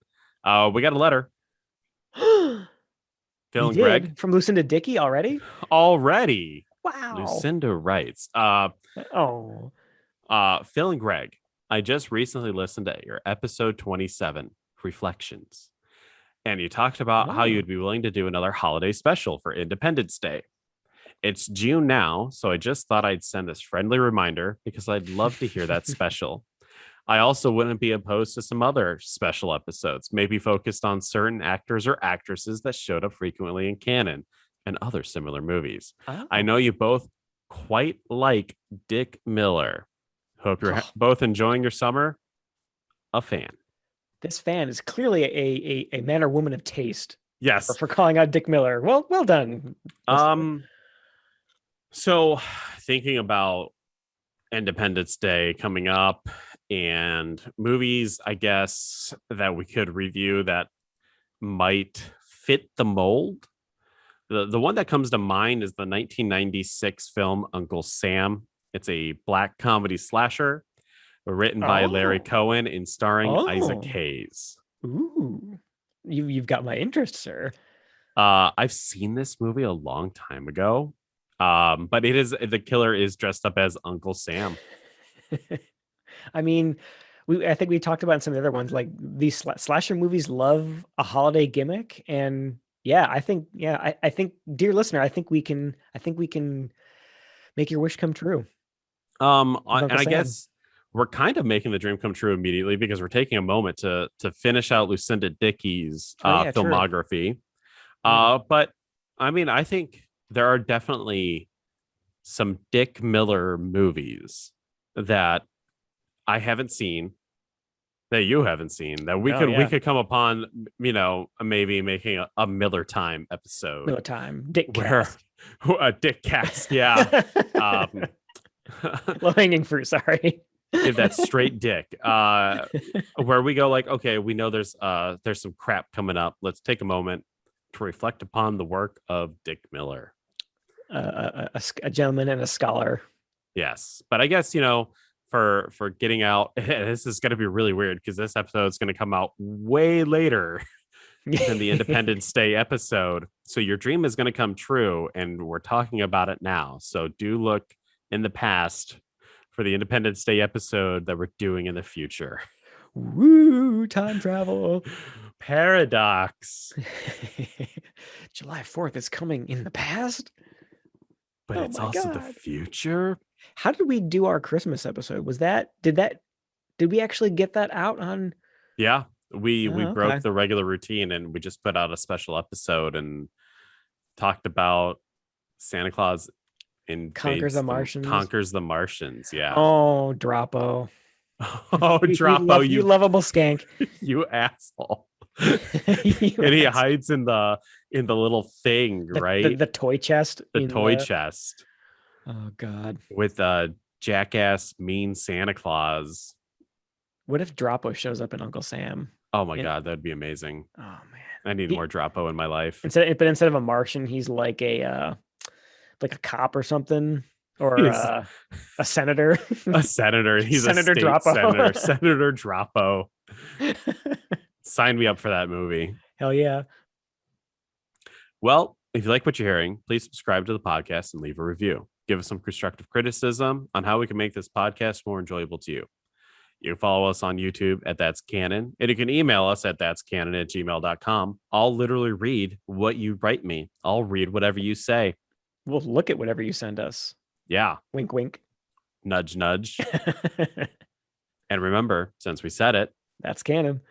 We got a letter. Phil and Greg from Lucinda Dickey already. Wow. Lucinda writes. Phil and Greg, I just recently listened to your episode 27, Reflections, and you talked about how you'd be willing to do another holiday special for Independence Day. It's June now, so I just thought I'd send this friendly reminder because I'd love to hear that special. I also wouldn't be opposed to some other special episodes, maybe focused on certain actors or actresses that showed up frequently in canon and other similar movies. Oh. I know you both quite like Dick Miller. Hope you're both enjoying your summer. A fan. This fan is clearly a man or woman of taste. Yes. For calling out Dick Miller. Well done. So thinking about Independence Day coming up and movies, I guess, that we could review that might fit the mold. The one that comes to mind is the 1996 film Uncle Sam. It's a black comedy slasher written by Larry Cohen and starring Isaac Hayes. Ooh, you've got my interest, sir. I've seen this movie a long time ago, but the killer is dressed up as Uncle Sam. I mean, I think we talked about some of the other ones, like these slasher movies love a holiday gimmick, and I think, dear listener, I think we can make your wish come true. And I guess we're kind of making the dream come true immediately because we're taking a moment to finish out Lucinda Dickey's filmography. But I mean, I think there are definitely some Dick Miller movies that I haven't seen, that you haven't seen, that we could come upon, maybe making a Miller Time episode. Miller Time, Dick Cast. A Dick Cast, yeah. Low hanging fruit, sorry. Give that straight dick. Where we go like, okay, we know there's some crap coming up. Let's take a moment to reflect upon the work of Dick Miller. A gentleman and a scholar. Yes, but I guess for getting out, this is going to be really weird because this episode is going to come out way later in the Independence Day episode. So your dream is going to come true, and we're talking about it now. So do look in the past for the Independence Day episode that we're doing in the future. Woo, time travel. Paradox. July 4th is coming in the past. But Oh it's my also the God. future. How did we do our Christmas episode? Did we actually get that out on? Yeah. We Oh, broke okay. the regular routine, and we just put out a special episode and talked about Santa Claus Conquers the Martians. Conquers the Martians. Yeah. Oh, Droppo. Oh, Droppo, you lovable skank. you asshole. You And he ass- hides in the little thing, right? The toy chest. The in toy chest Oh God. with jackass mean Santa Claus. What if Droppo shows up in Uncle Sam? Oh my Yeah. God, that'd be amazing. Oh man. I need more Droppo in my life. But instead of a Martian, he's like a cop or something, or He's- a senator. A senator. He's Senator a state Droppo. senator. Senator Droppo. Sign me up for that movie. Hell yeah. Well, if you like what you're hearing, please subscribe to the podcast and leave a review. Give us some constructive criticism on how we can make this podcast more enjoyable to you. You can follow us on YouTube at That's Canon, and you can email us at that'scanon@gmail.com. I'll literally read what you write me. I'll read whatever you say. We'll look at whatever you send us. Yeah. Wink, wink. Nudge, nudge. And remember, since we said it, That's canon.